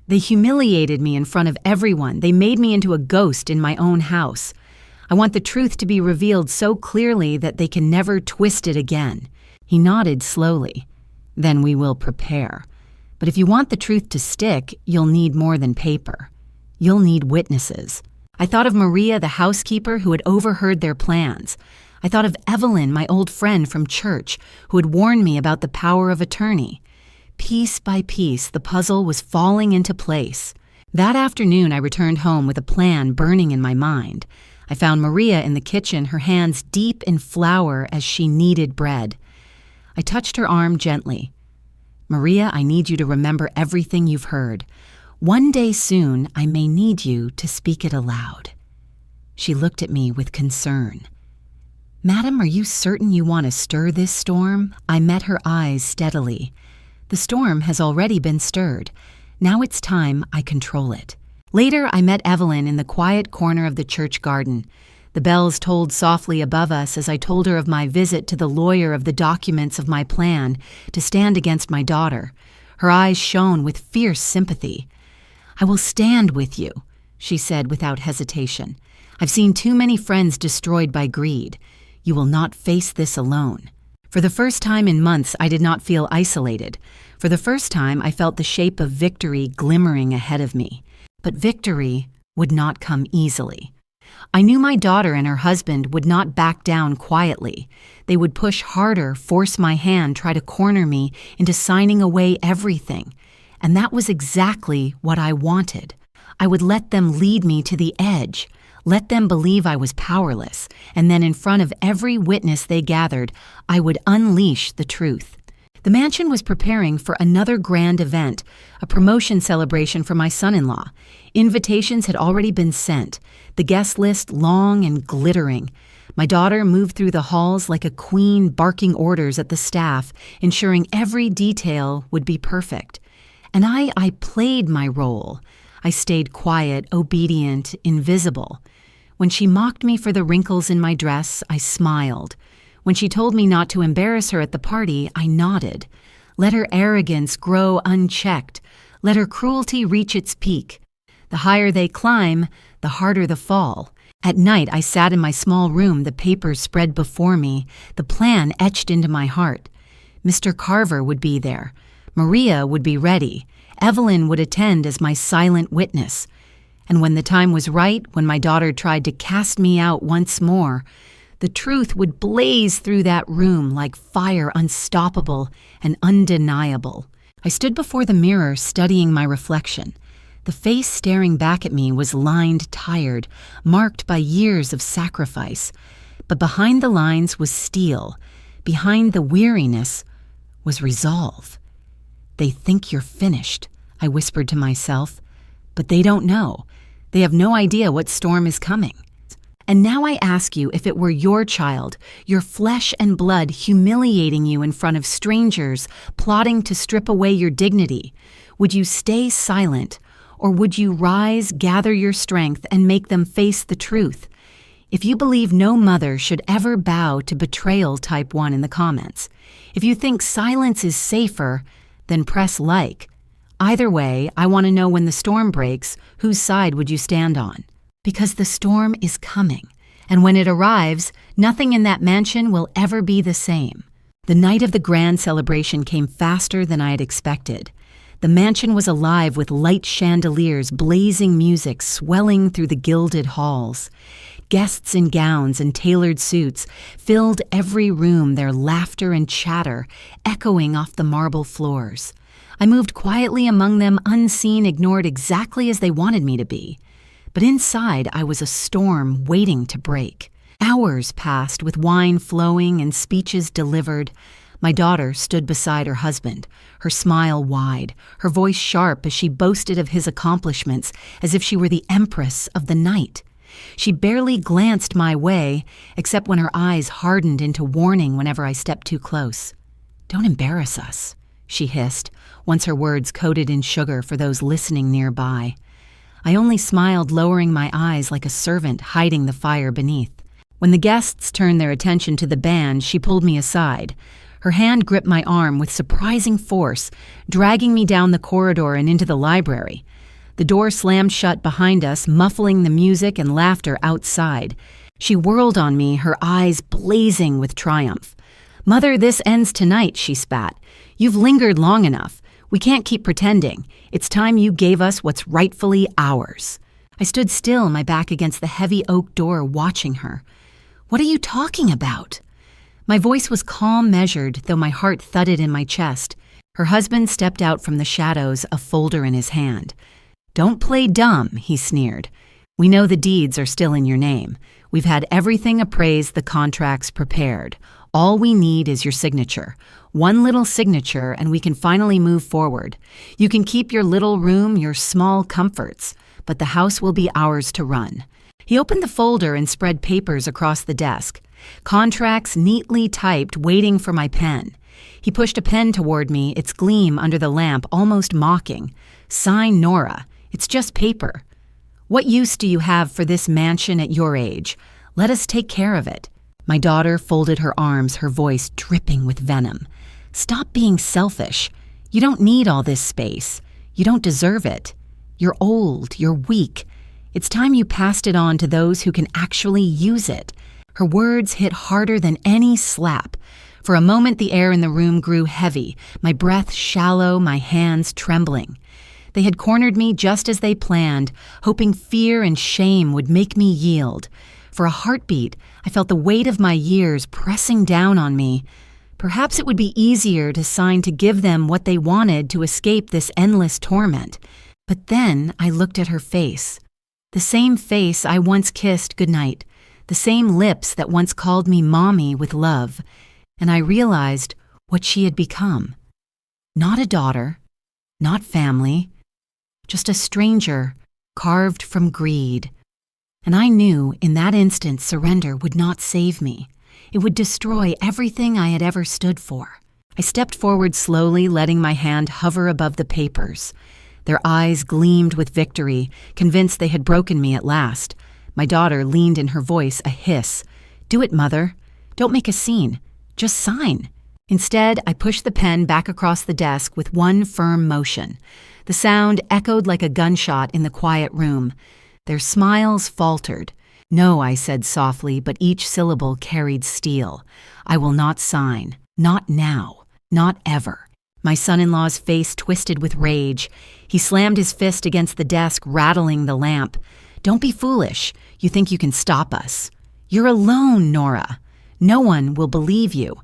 They humiliated me in front of everyone. They made me into a ghost in my own house. I want the truth to be revealed so clearly that they can never twist it again." He nodded slowly. "Then we will prepare. But if you want the truth to stick, you'll need more than paper. You'll need witnesses." I thought of Maria, the housekeeper, who had overheard their plans. I thought of Evelyn, my old friend from church, who had warned me about the power of attorney. Piece by piece, the puzzle was falling into place. That afternoon, I returned home with a plan burning in my mind. I found Maria in the kitchen, her hands deep in flour as she kneaded bread. I touched her arm gently. "Maria, I need you to remember everything you've heard. One day soon, I may need you to speak it aloud." She looked at me with concern. "Madam, are you certain you want to stir this storm?" I met her eyes steadily. "The storm has already been stirred. Now it's time I control it." Later, I met Evelyn in the quiet corner of the church garden. The bells tolled softly above us as I told her of my visit to the lawyer, of the documents of my plan to stand against my daughter. Her eyes shone with fierce sympathy. "I will stand with you," she said without hesitation. "I've seen too many friends destroyed by greed. You will not face this alone." For the first time in months, I did not feel isolated. For the first time, I felt the shape of victory glimmering ahead of me. But victory would not come easily. I knew my daughter and her husband would not back down quietly. They would push harder, force my hand, try to corner me into signing away everything. And that was exactly what I wanted. I would let them lead me to the edge, let them believe I was powerless, and then in front of every witness they gathered, I would unleash the truth. The mansion was preparing for another grand event, a promotion celebration for my son-in-law. Invitations had already been sent, the guest list long and glittering. My daughter moved through the halls like a queen barking orders at the staff, ensuring every detail would be perfect. And I played my role. I stayed quiet, obedient, invisible. When she mocked me for the wrinkles in my dress, I smiled. When she told me not to embarrass her at the party, I nodded. Let her arrogance grow unchecked. Let her cruelty reach its peak. The higher they climb, the harder the fall. At night, I sat in my small room, the papers spread before me, the plan etched into my heart. Mr. Carver would be there. Maria would be ready. Evelyn would attend as my silent witness. And when the time was right, when my daughter tried to cast me out once more, the truth would blaze through that room like fire, unstoppable and undeniable. I stood before the mirror studying my reflection. The face staring back at me was lined, tired, marked by years of sacrifice. But behind the lines was steel. Behind the weariness was resolve. They think you're finished, I whispered to myself. But they don't know. They have no idea what storm is coming. And now I ask you, if it were your child, your flesh and blood humiliating you in front of strangers, plotting to strip away your dignity, would you stay silent, or would you rise, gather your strength, and make them face the truth? If you believe no mother should ever bow to betrayal, type 1 in the comments. If you think silence is safer, then press like. Either way, I want to know when the storm breaks, whose side would you stand on? Because the storm is coming, and when it arrives, nothing in that mansion will ever be the same. The night of the grand celebration came faster than I had expected. The mansion was alive with light chandeliers, blazing music swelling through the gilded halls. Guests in gowns and tailored suits filled every room, their laughter and chatter echoing off the marble floors. I moved quietly among them, unseen, ignored exactly as they wanted me to be. But inside, I was a storm waiting to break. Hours passed with wine flowing and speeches delivered. My daughter stood beside her husband, her smile wide, her voice sharp as she boasted of his accomplishments, as if she were the empress of the night. She barely glanced my way, except when her eyes hardened into warning whenever I stepped too close. "Don't embarrass us," she hissed, once her words coated in sugar for those listening nearby. I only smiled, lowering my eyes like a servant hiding the fire beneath. When the guests turned their attention to the band, she pulled me aside. Her hand gripped my arm with surprising force, dragging me down the corridor and into the library. The door slammed shut behind us, muffling the music and laughter outside. She whirled on me, her eyes blazing with triumph. "Mother, this ends tonight," she spat. "You've lingered long enough. We can't keep pretending. It's time you gave us what's rightfully ours." I stood still, my back against the heavy oak door, watching her. "What are you talking about?" My voice was calm, measured, though my heart thudded in my chest. Her husband stepped out from the shadows, a folder in his hand. "Don't play dumb," he sneered. "We know the deeds are still in your name. We've had everything appraised, the contracts prepared. All we need is your signature. One little signature and we can finally move forward. You can keep your little room, your small comforts, but the house will be ours to run." He opened the folder and spread papers across the desk. Contracts neatly typed, waiting for my pen. He pushed a pen toward me, its gleam under the lamp almost mocking. "Sign Nora. It's just paper. What use do you have for this mansion at your age? Let us take care of it." My daughter folded her arms, her voice dripping with venom. "Stop being selfish. You don't need all this space. You don't deserve it. You're old. You're weak. It's time you passed it on to those who can actually use it." Her words hit harder than any slap. For a moment, the air in the room grew heavy, my breath shallow, my hands trembling. They had cornered me just as they planned, hoping fear and shame would make me yield. For a heartbeat, I felt the weight of my years pressing down on me. Perhaps it would be easier to sign to give them what they wanted to escape this endless torment. But then I looked at her face. The same face I once kissed goodnight, the same lips that once called me mommy with love, and I realized what she had become. Not a daughter, not family, just a stranger carved from greed, And I knew in that instant surrender would not save me. It would destroy everything I had ever stood for. I stepped forward slowly, letting my hand hover above the papers. Their eyes gleamed with victory, convinced they had broken me at last. My daughter leaned in her voice a hiss. "Do it, Mother. Don't make a scene. Just sign." Instead, I pushed the pen back across the desk with one firm motion. The sound echoed like a gunshot in the quiet room. Their smiles faltered. "No," I said softly, but each syllable carried steel. "I will not sign. Not now. Not ever." My son-in-law's face twisted with rage. He slammed his fist against the desk, rattling the lamp. "Don't be foolish. You think you can stop us. You're alone, Nora. No one will believe you.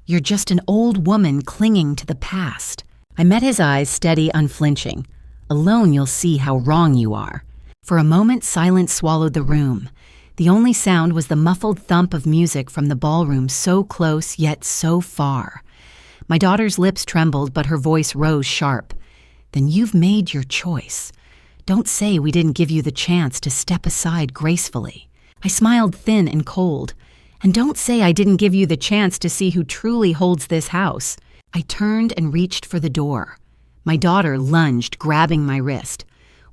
You're just an old woman clinging to the past." I met his eyes, steady, unflinching. "Alone you'll see how wrong you are." For a moment, silence swallowed the room. The only sound was the muffled thump of music from the ballroom, so close yet so far. My daughter's lips trembled, but her voice rose sharp. "Then you've made your choice. Don't say we didn't give you the chance to step aside gracefully." I smiled thin and cold. "And don't say I didn't give you the chance to see who truly holds this house." I turned and reached for the door. My daughter lunged, grabbing my wrist.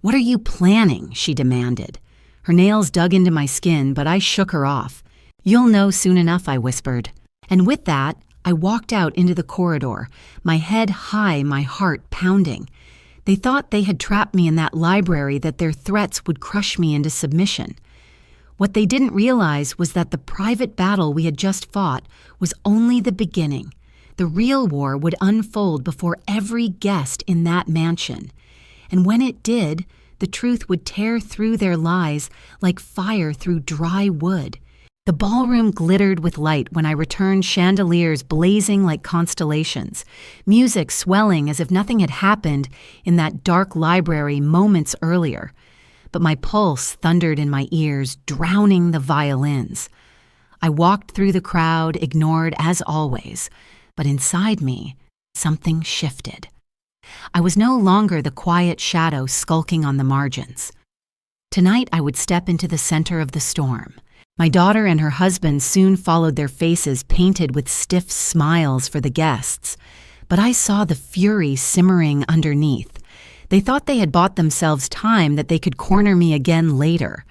"What are you planning?" she demanded. Her nails dug into my skin, but I shook her off. "You'll know soon enough," I whispered. And with that, I walked out into the corridor, my head high, my heart pounding. They thought they had trapped me in that library, that their threats would crush me into submission. What they didn't realize was that the private battle we had just fought was only the beginning. The real war would unfold before every guest in that mansion. And when it did, the truth would tear through their lies like fire through dry wood. The ballroom glittered with light when I returned, chandeliers blazing like constellations, music swelling as if nothing had happened in that dark library moments earlier. But my pulse thundered in my ears, drowning the violins. I walked through the crowd, ignored as always, but inside me, something shifted. I was no longer the quiet shadow skulking on the margins. Tonight I would step into the center of the storm. My daughter and her husband soon followed, their faces painted with stiff smiles for the guests. But I saw the fury simmering underneath. They thought they had bought themselves time, that they could corner me again later.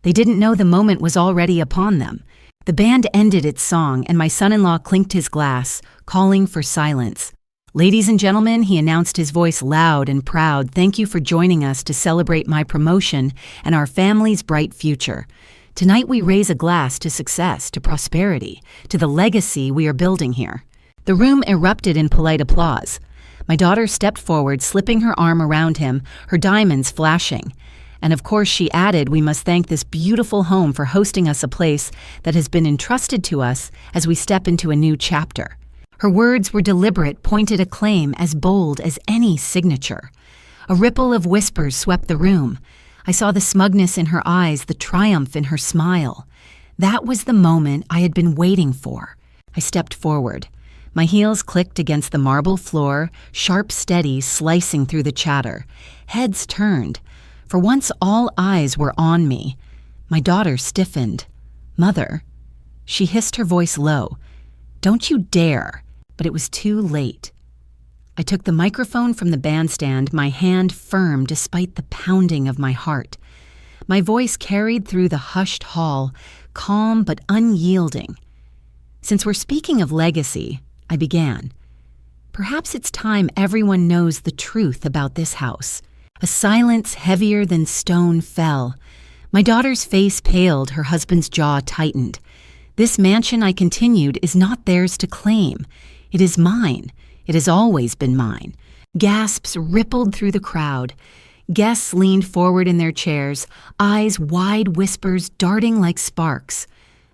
They didn't know the moment was already upon them. The band ended its song, and my son-in-law clinked his glass, calling for silence. "Ladies and gentlemen," he announced, his voice loud and proud, "thank you for joining us to celebrate my promotion and our family's bright future. Tonight we raise a glass to success, to prosperity, to the legacy we are building here." The room erupted in polite applause. My daughter stepped forward, slipping her arm around him, her diamonds flashing. And of course she added, "We must thank this beautiful home for hosting us, a place that has been entrusted to us as we step into a new chapter." Her words were deliberate, pointed acclaim as bold as any signature. A ripple of whispers swept the room. I saw the smugness in her eyes, the triumph in her smile. That was the moment I had been waiting for. I stepped forward. My heels clicked against the marble floor, sharp, steady, slicing through the chatter. Heads turned. For once, all eyes were on me. My daughter stiffened. "Mother," she hissed, her voice low. "Don't you dare." But it was too late. I took the microphone from the bandstand, my hand firm despite the pounding of my heart. My voice carried through the hushed hall, calm but unyielding. "Since we're speaking of legacy," I began, "perhaps it's time everyone knows the truth about this house." A silence heavier than stone fell. My daughter's face paled, her husband's jaw tightened. "This mansion," I continued, "is not theirs to claim. It is mine. It has always been mine." Gasps rippled through the crowd. Guests leaned forward in their chairs, eyes wide, whispers darting like sparks.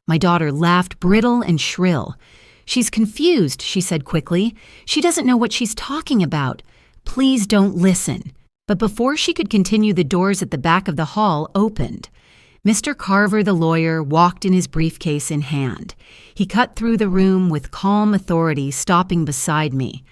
My daughter laughed, brittle and shrill. "She's confused," she said quickly. "She doesn't know what she's talking about. Please don't listen." But before she could continue, the doors at the back of the hall opened. Mr. Carver, the lawyer, walked in, his briefcase in hand. He cut through the room with calm authority, stopping beside me.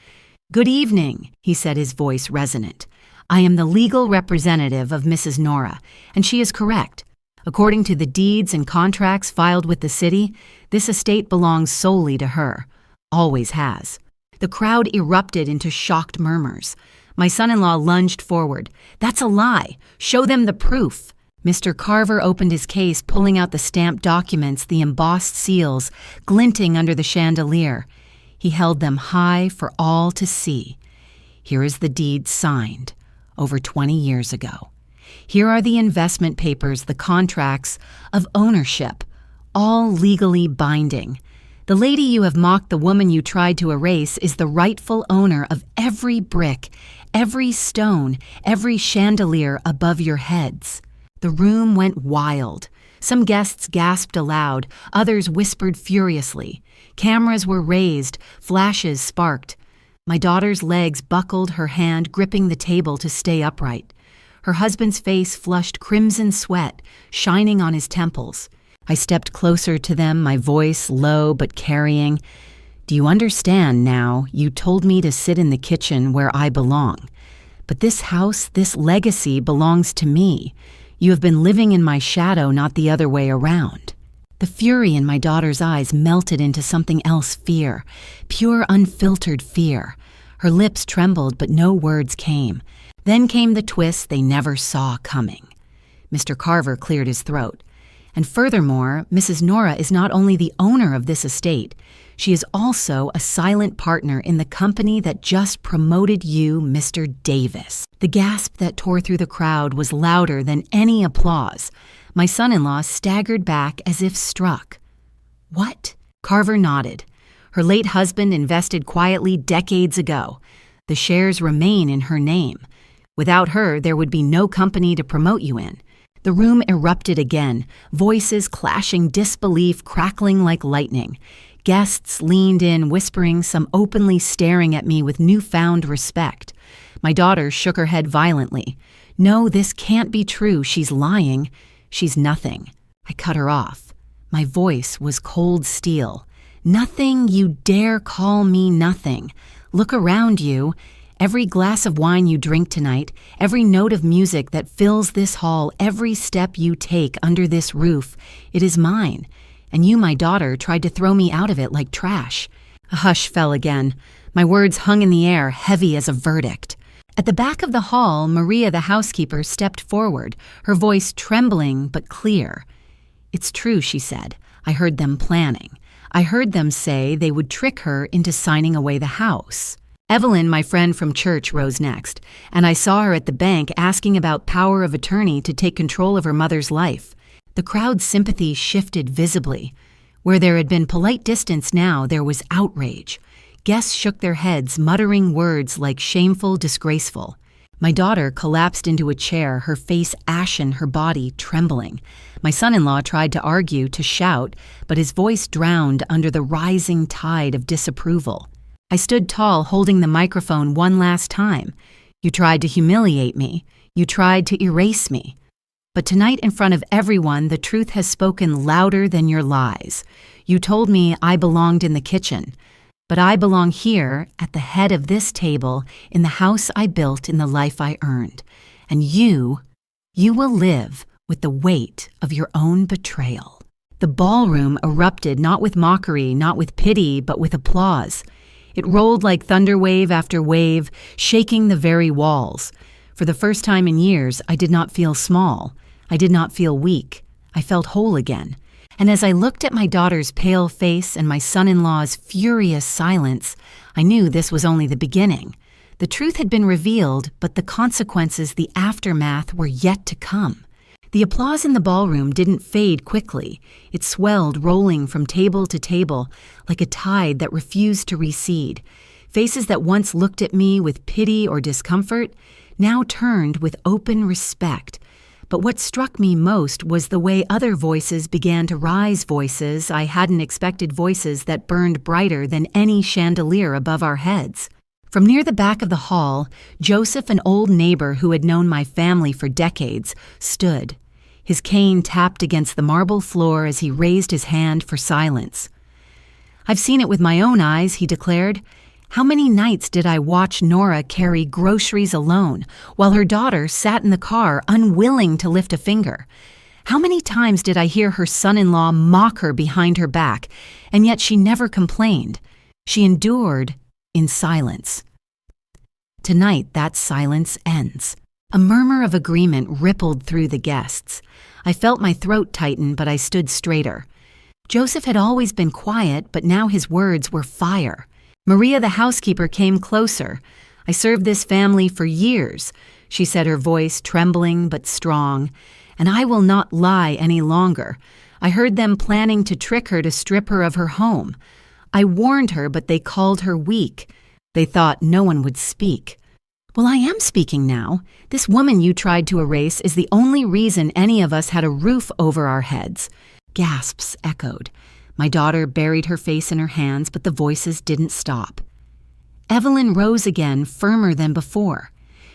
"Good evening," he said, his voice resonant. "I am the legal representative of Mrs. Nora, and she is correct. According to the deeds and contracts filed with the city, this estate belongs solely to her. Always has. The crowd erupted into shocked murmurs. My son-in-law lunged forward. "That's a lie. Show them the proof." Mr. Carver opened his case, pulling out the stamped documents, the embossed seals, glinting under the chandelier. He held them high for all to see. Here is the deed signed, over 20 years ago. Here are the investment papers, the contracts of ownership, all legally binding. The lady you have mocked, the woman you tried to erase, is the rightful owner of every brick, every stone, every chandelier above your heads. The room went wild. Some guests gasped aloud, others whispered furiously. Cameras were raised, flashes sparked. My daughter's legs buckled, her hand gripping the table to stay upright. Her husband's face flushed crimson sweat, shining on his temples. I stepped closer to them, my voice low but carrying. "Do you understand now? You told me to sit in the kitchen where I belong. But this house, this legacy belongs to me. You have been living in my shadow, not the other way around." The fury in my daughter's eyes melted into something else, fear, pure unfiltered fear. Her lips trembled, but no words came. Then came the twist they never saw coming. Mr. Carver cleared his throat. "And furthermore, Mrs. Nora is not only the owner of this estate, she is also a silent partner in the company that just promoted you, Mr. Davis." The gasp that tore through the crowd was louder than any applause. My son-in-law staggered back as if struck. "What?" Carver nodded. "Her late husband invested quietly decades ago. The shares remain in her name. Without her, there would be no company to promote you in." The room erupted again, voices clashing, disbelief crackling like lightning. Guests leaned in, whispering, some openly staring at me with newfound respect. My daughter shook her head violently. "No, this can't be true. She's lying. She's nothing." I cut her off. My voice was cold steel. "Nothing, you dare call me nothing. Look around you. Every glass of wine you drink tonight, every note of music that fills this hall, every step you take under this roof, it is mine. And you, my daughter, tried to throw me out of it like trash." A hush fell again. My words hung in the air, heavy as a verdict. At the back of the hall, Maria, the housekeeper, stepped forward, her voice trembling but clear. "It's true," she said. "I heard them planning. I heard them say they would trick her into signing away the house." Evelyn, my friend from church, rose next, and I saw her at the bank asking about power of attorney to take control of her mother's life. The crowd's sympathy shifted visibly. Where there had been polite distance now, there was outrage. Guests shook their heads, muttering words like shameful, disgraceful. My daughter collapsed into a chair, her face ashen, her body trembling. My son-in-law tried to argue, to shout, but his voice drowned under the rising tide of disapproval. I stood tall, holding the microphone one last time. "You tried to humiliate me. You tried to erase me. But tonight, in front of everyone, the truth has spoken louder than your lies. You told me I belonged in the kitchen. But I belong here, at the head of this table, in the house I built, in the life I earned. And you will live with the weight of your own betrayal." The ballroom erupted, not with mockery, not with pity, but with applause. It rolled like thunder wave after wave, shaking the very walls. For the first time in years, I did not feel small. I did not feel weak. I felt whole again. And as I looked at my daughter's pale face and my son-in-law's furious silence, I knew this was only the beginning. The truth had been revealed, but the consequences, the aftermath, were yet to come. The applause in the ballroom didn't fade quickly. It swelled, rolling from table to table, like a tide that refused to recede. Faces that once looked at me with pity or discomfort now turned with open respect. But what struck me most was the way other voices began to rise, voices I hadn't expected, voices that burned brighter than any chandelier above our heads. From near the back of the hall, Joseph, an old neighbor who had known my family for decades, stood. His cane tapped against the marble floor as he raised his hand for silence. "I've seen it with my own eyes," he declared. "How many nights did I watch Nora carry groceries alone, while her daughter sat in the car unwilling to lift a finger? How many times did I hear her son-in-law mock her behind her back, and yet she never complained. She endured in silence. Tonight, that silence ends. A murmur of agreement rippled through the guests. I felt my throat tighten, but I stood straighter. Joseph had always been quiet, but now his words were fire. Maria, the housekeeper, came closer. "I served this family for years," she said, her voice trembling but strong. "And I will not lie any longer. I heard them planning to trick her to strip her of her home. I warned her, but they called her weak. They thought no one would speak. Well, I am speaking now. This woman you tried to erase is the only reason any of us had a roof over our heads." Gasps echoed. My daughter buried her face in her hands, but the voices didn't stop. Evelyn rose again, firmer than before.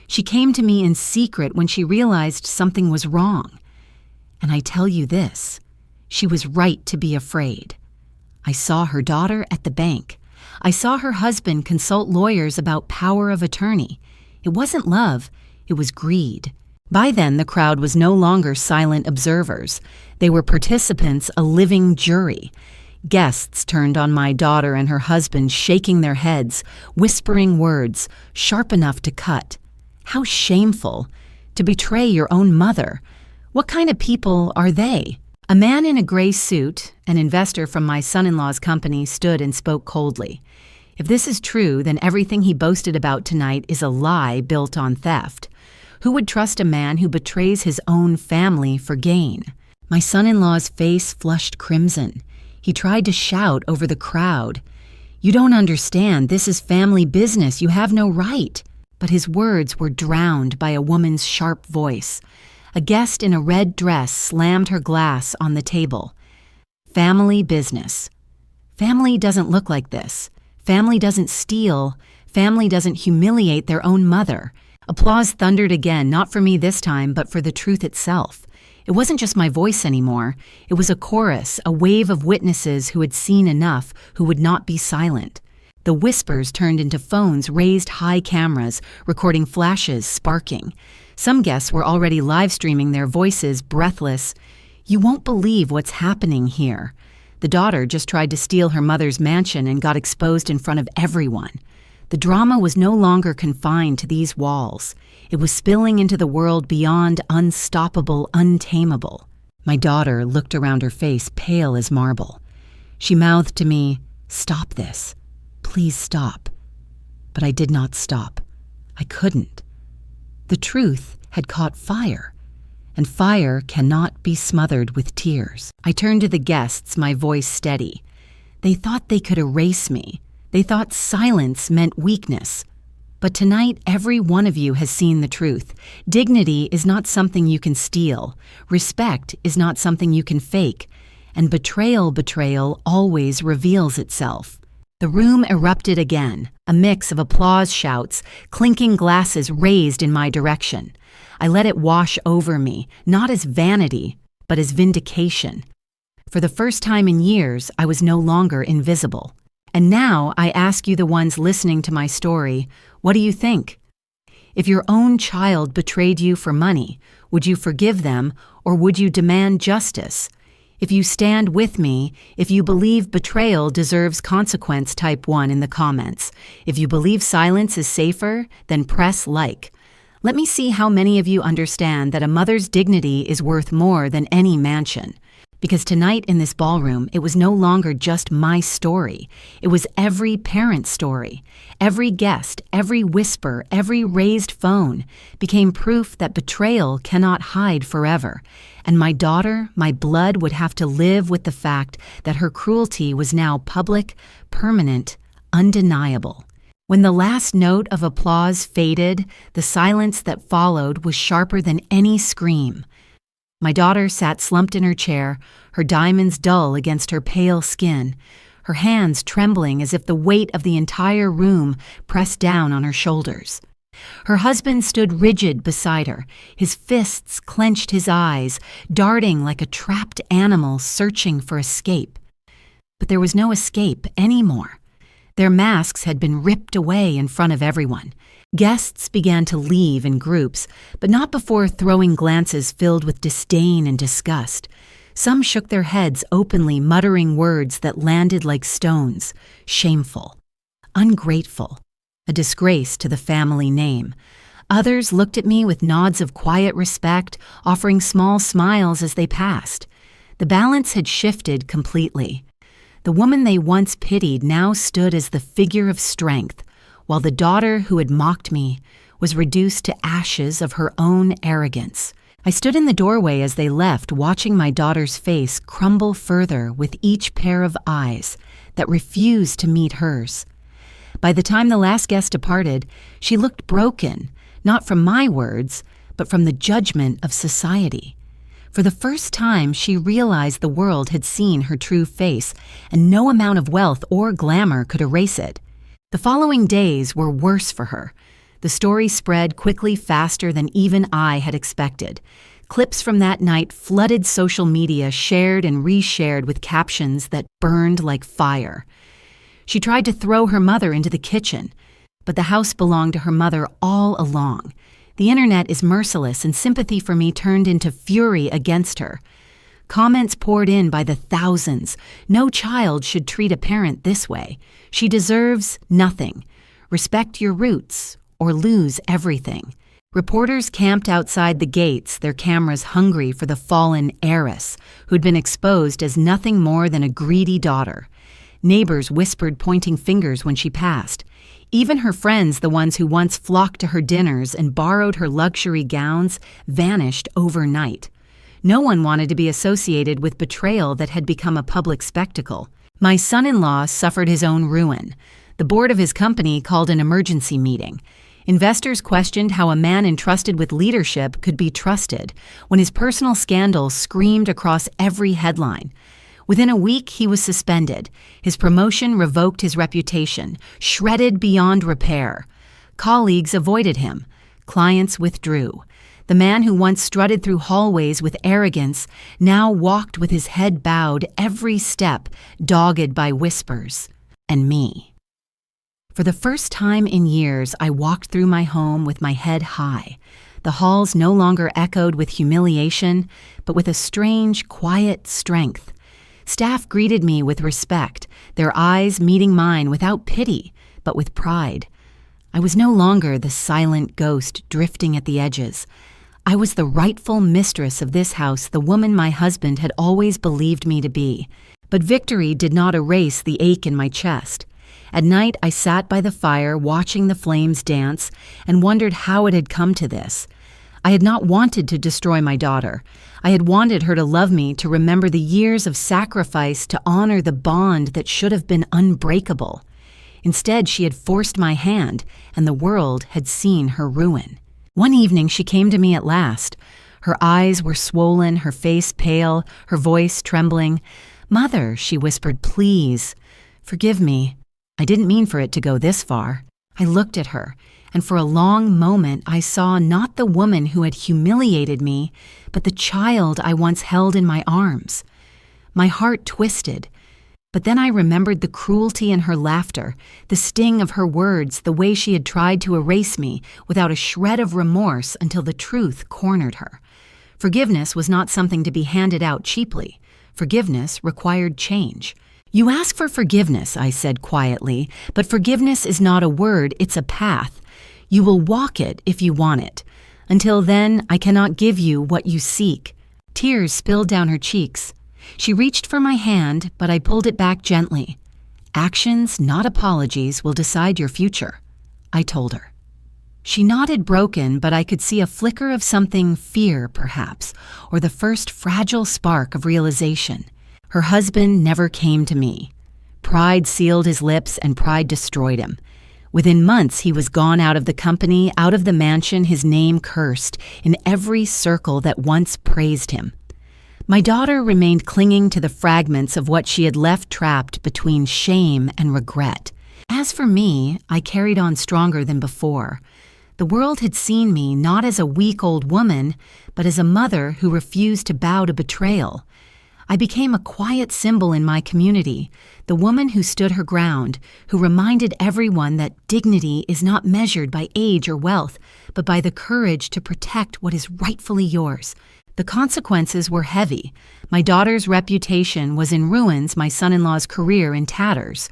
She came to me in secret when she realized something was wrong. And I tell you this, she was right to be afraid. I saw her daughter at the bank. I saw her husband consult lawyers about power of attorney. It wasn't love, it was greed. By then, the crowd was no longer silent observers. They were participants, a living jury. Guests turned on my daughter and her husband, shaking their heads, whispering words, sharp enough to cut. How shameful! To betray your own mother. What kind of people are they? A man in a gray suit, an investor from my son-in-law's company, stood and spoke coldly. If this is true, then everything he boasted about tonight is a lie built on theft. Who would trust a man who betrays his own family for gain? My son-in-law's face flushed crimson. He tried to shout over the crowd. "You don't understand. This is family business. You have no right." But his words were drowned by a woman's sharp voice. A guest in a red dress slammed her glass on the table. "Family business. Family doesn't look like this. Family doesn't steal. Family doesn't humiliate their own mother." Applause thundered again, not for me this time, but for the truth itself. It wasn't just my voice anymore. It was a chorus, a wave of witnesses who had seen enough, who would not be silent. The whispers turned into phones, raised high cameras, recording flashes, sparking. Some guests were already live streaming their voices, breathless. "You won't believe what's happening here." The daughter just tried to steal her mother's mansion and got exposed in front of everyone. The drama was no longer confined to these walls. It was spilling into the world beyond, unstoppable, untamable. My daughter looked around her face, pale as marble. She mouthed to me, "Stop this. Please stop." But I did not stop. I couldn't. The truth had caught fire, and fire cannot be smothered with tears. I turned to the guests, my voice steady. They thought they could erase me. They thought silence meant weakness. But tonight, every one of you has seen the truth. Dignity is not something you can steal. Respect is not something you can fake. And betrayal always reveals itself. The room erupted again, a mix of applause shouts, clinking glasses raised in my direction. I let it wash over me, not as vanity, but as vindication. For the first time in years, I was no longer invisible. And now I ask you, the ones listening to my story, what do you think? If your own child betrayed you for money, would you forgive them, or would you demand justice? If you stand with me, if you believe betrayal deserves consequence, type 1 in the comments. If you believe silence is safer, then press like. Let me see how many of you understand that a mother's dignity is worth more than any mansion. Because tonight in this ballroom, it was no longer just my story. It was every parent's story. Every guest, every whisper, every raised phone became proof that betrayal cannot hide forever. And my daughter, my blood, would have to live with the fact that her cruelty was now public, permanent, undeniable. When the last note of applause faded, the silence that followed was sharper than any scream. My daughter sat slumped in her chair, her diamonds dull against her pale skin, her hands trembling as if the weight of the entire room pressed down on her shoulders. Her husband stood rigid beside her, his fists clenched, his eyes darting like a trapped animal searching for escape. But there was no escape anymore. Their masks had been ripped away in front of everyone. Guests began to leave in groups, but not before throwing glances filled with disdain and disgust. Some shook their heads openly, muttering words that landed like stones. Shameful. Ungrateful. A disgrace to the family name. Others looked at me with nods of quiet respect, offering small smiles as they passed. The balance had shifted completely. The woman they once pitied now stood as the figure of strength, while the daughter who had mocked me was reduced to ashes of her own arrogance. I stood in the doorway as they left, watching my daughter's face crumble further with each pair of eyes that refused to meet hers. By the time the last guest departed, she looked broken, not from my words, but from the judgment of society. For the first time, she realized the world had seen her true face, and no amount of wealth or glamour could erase it. The following days were worse for her. The story spread quickly, faster than even I had expected. Clips from that night flooded social media, shared and reshared with captions that burned like fire. She tried to throw her mother into the kitchen, but the house belonged to her mother all along. The internet is merciless, and sympathy for me turned into fury against her. Comments poured in by the thousands. No child should treat a parent this way. She deserves nothing. Respect your roots, or lose everything. Reporters camped outside the gates, their cameras hungry for the fallen heiress, who'd been exposed as nothing more than a greedy daughter. Neighbors whispered, pointing fingers when she passed. Even her friends, the ones who once flocked to her dinners and borrowed her luxury gowns, vanished overnight. No one wanted to be associated with betrayal that had become a public spectacle. My son-in-law suffered his own ruin. The board of his company called an emergency meeting. Investors questioned how a man entrusted with leadership could be trusted when his personal scandal screamed across every headline. Within a week, he was suspended. His promotion revoked his reputation, shredded beyond repair. Colleagues avoided him. Clients withdrew. The man who once strutted through hallways with arrogance now walked with his head bowed every step, dogged by whispers. And me. For the first time in years, I walked through my home with my head high. The halls no longer echoed with humiliation, but with a strange, quiet strength. Staff greeted me with respect, their eyes meeting mine without pity, but with pride. I was no longer the silent ghost drifting at the edges. I was the rightful mistress of this house, the woman my husband had always believed me to be. But victory did not erase the ache in my chest. At night, I sat by the fire, watching the flames dance, and wondered how it had come to this. I had not wanted to destroy my daughter. I had wanted her to love me, to remember the years of sacrifice, to honor the bond that should have been unbreakable. Instead, she had forced my hand, and the world had seen her ruin. One evening, she came to me at last. Her eyes were swollen, her face pale, her voice trembling. "Mother," she whispered, "please, forgive me. I didn't mean for it to go this far." I looked at her, and for a long moment I saw not the woman who had humiliated me, but the child I once held in my arms. My heart twisted, but then I remembered the cruelty in her laughter, the sting of her words, the way she had tried to erase me without a shred of remorse until the truth cornered her. Forgiveness was not something to be handed out cheaply. Forgiveness required change. "You ask for forgiveness," I said quietly, "but forgiveness is not a word, it's a path. You will walk it if you want it. Until then, I cannot give you what you seek." Tears spilled down her cheeks. She reached for my hand, but I pulled it back gently. "Actions, not apologies, will decide your future," I told her. She nodded, broken, but I could see a flicker of something, fear perhaps, or the first fragile spark of realization. Her husband never came to me. Pride sealed his lips, and pride destroyed him. Within months, he was gone out of the company, out of the mansion, his name cursed, in every circle that once praised him. My daughter remained clinging to the fragments of what she had left trapped between shame and regret. As for me, I carried on stronger than before. The world had seen me not as a weak old woman, but as a mother who refused to bow to betrayal. I became a quiet symbol in my community, the woman who stood her ground, who reminded everyone that dignity is not measured by age or wealth, but by the courage to protect what is rightfully yours. The consequences were heavy. My daughter's reputation was in ruins, my son-in-law's career in tatters.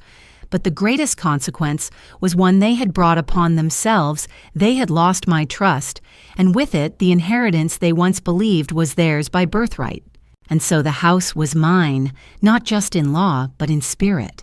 But the greatest consequence was one they had brought upon themselves. They had lost my trust, and with it the inheritance they once believed was theirs by birthright. And so the house was mine, not just in law, but in spirit.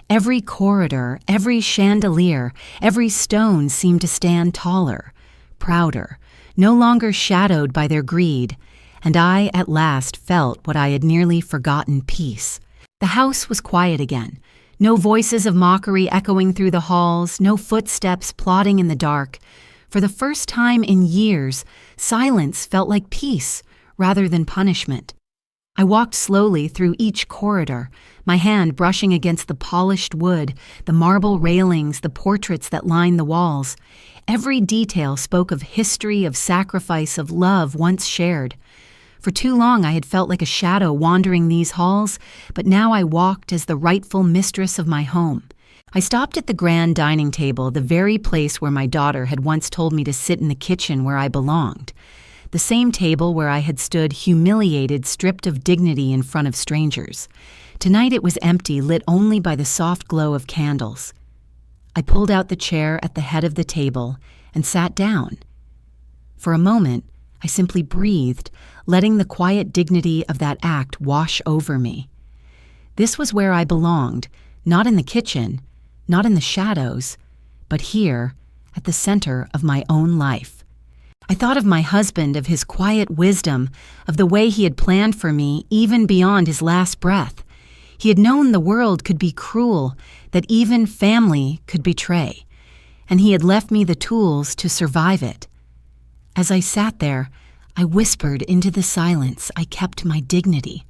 Every corridor, every chandelier, every stone seemed to stand taller, prouder, no longer shadowed by their greed, and I at last felt what I had nearly forgotten: peace. The house was quiet again. No voices of mockery echoing through the halls, no footsteps plodding in the dark. For the first time in years, silence felt like peace rather than punishment. I walked slowly through each corridor, my hand brushing against the polished wood, the marble railings, the portraits that lined the walls. Every detail spoke of history, of sacrifice, of love once shared. For too long I had felt like a shadow wandering these halls, but now I walked as the rightful mistress of my home. I stopped at the grand dining table, the very place where my daughter had once told me to sit in the kitchen where I belonged. The same table where I had stood humiliated, stripped of dignity in front of strangers. Tonight it was empty, lit only by the soft glow of candles. I pulled out the chair at the head of the table and sat down. For a moment, I simply breathed, letting the quiet dignity of that act wash over me. This was where I belonged, not in the kitchen, not in the shadows, but here, at the center of my own life. I thought of my husband, of his quiet wisdom, of the way he had planned for me even beyond his last breath. He had known the world could be cruel, that even family could betray, and he had left me the tools to survive it. As I sat there, I whispered into the silence. I kept my dignity.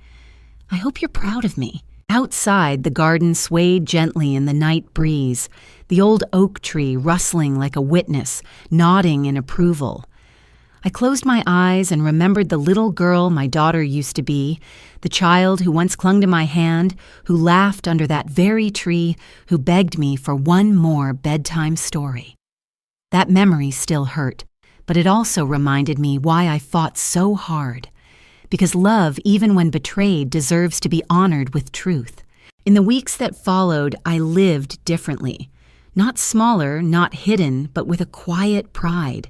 I hope you're proud of me. Outside, the garden swayed gently in the night breeze, the old oak tree rustling like a witness, nodding in approval. I closed my eyes and remembered the little girl my daughter used to be, the child who once clung to my hand, who laughed under that very tree, who begged me for one more bedtime story. That memory still hurt, but it also reminded me why I fought so hard. Because love, even when betrayed, deserves to be honored with truth. In the weeks that followed, I lived differently. Not smaller, not hidden, but with a quiet pride.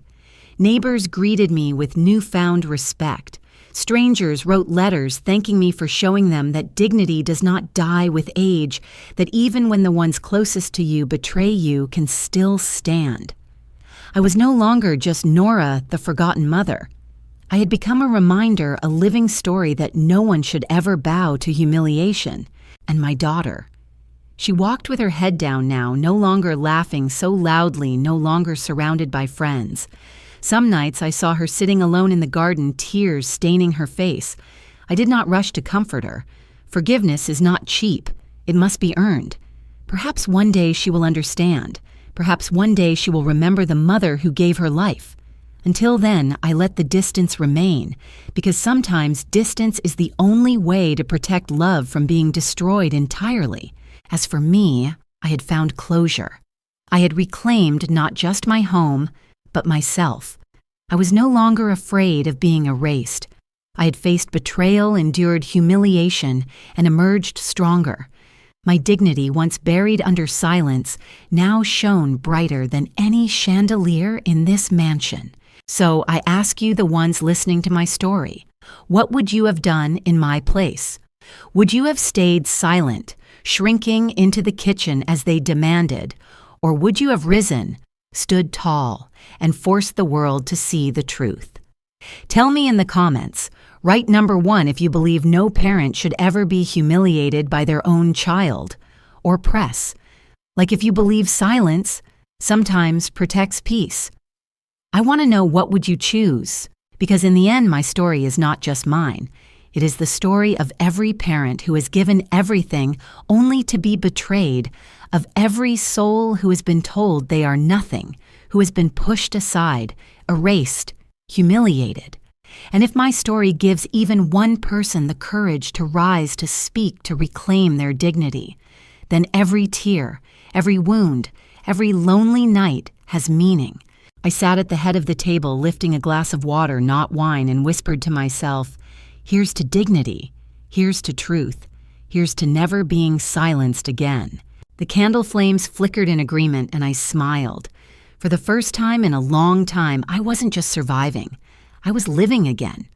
Neighbors greeted me with newfound respect. Strangers wrote letters thanking me for showing them that dignity does not die with age, that even when the ones closest to you betray you can still stand. I was no longer just Nora, the forgotten mother. I had become a reminder, a living story that no one should ever bow to humiliation. And my daughter. She walked with her head down now, no longer laughing so loudly, no longer surrounded by friends. Some nights I saw her sitting alone in the garden, tears staining her face. I did not rush to comfort her. Forgiveness is not cheap. It must be earned. Perhaps one day she will understand. Perhaps one day she will remember the mother who gave her life. Until then, I let the distance remain, because sometimes distance is the only way to protect love from being destroyed entirely. As for me, I had found closure. I had reclaimed not just my home, but myself. I was no longer afraid of being erased. I had faced betrayal, endured humiliation, and emerged stronger. My dignity, once buried under silence, now shone brighter than any chandelier in this mansion. So I ask you, the ones listening to my story, what would you have done in my place? Would you have stayed silent, shrinking into the kitchen as they demanded, or would you have risen, stood tall, and forced the world to see the truth? Tell me in the comments. Write number 1 if you believe no parent should ever be humiliated by their own child. Or press. Like if you believe silence sometimes protects peace. I want to know, what would you choose? Because in the end, my story is not just mine. It is the story of every parent who has given everything only to be betrayed, of every soul who has been told they are nothing, who has been pushed aside, erased, humiliated. And if my story gives even one person the courage to rise, to speak, to reclaim their dignity, then every tear, every wound, every lonely night has meaning. I sat at the head of the table, lifting a glass of water, not wine, and whispered to myself, "Here's to dignity. Here's to truth. Here's to never being silenced again." The candle flames flickered in agreement, and I smiled. For the first time in a long time, I wasn't just surviving. I was living again.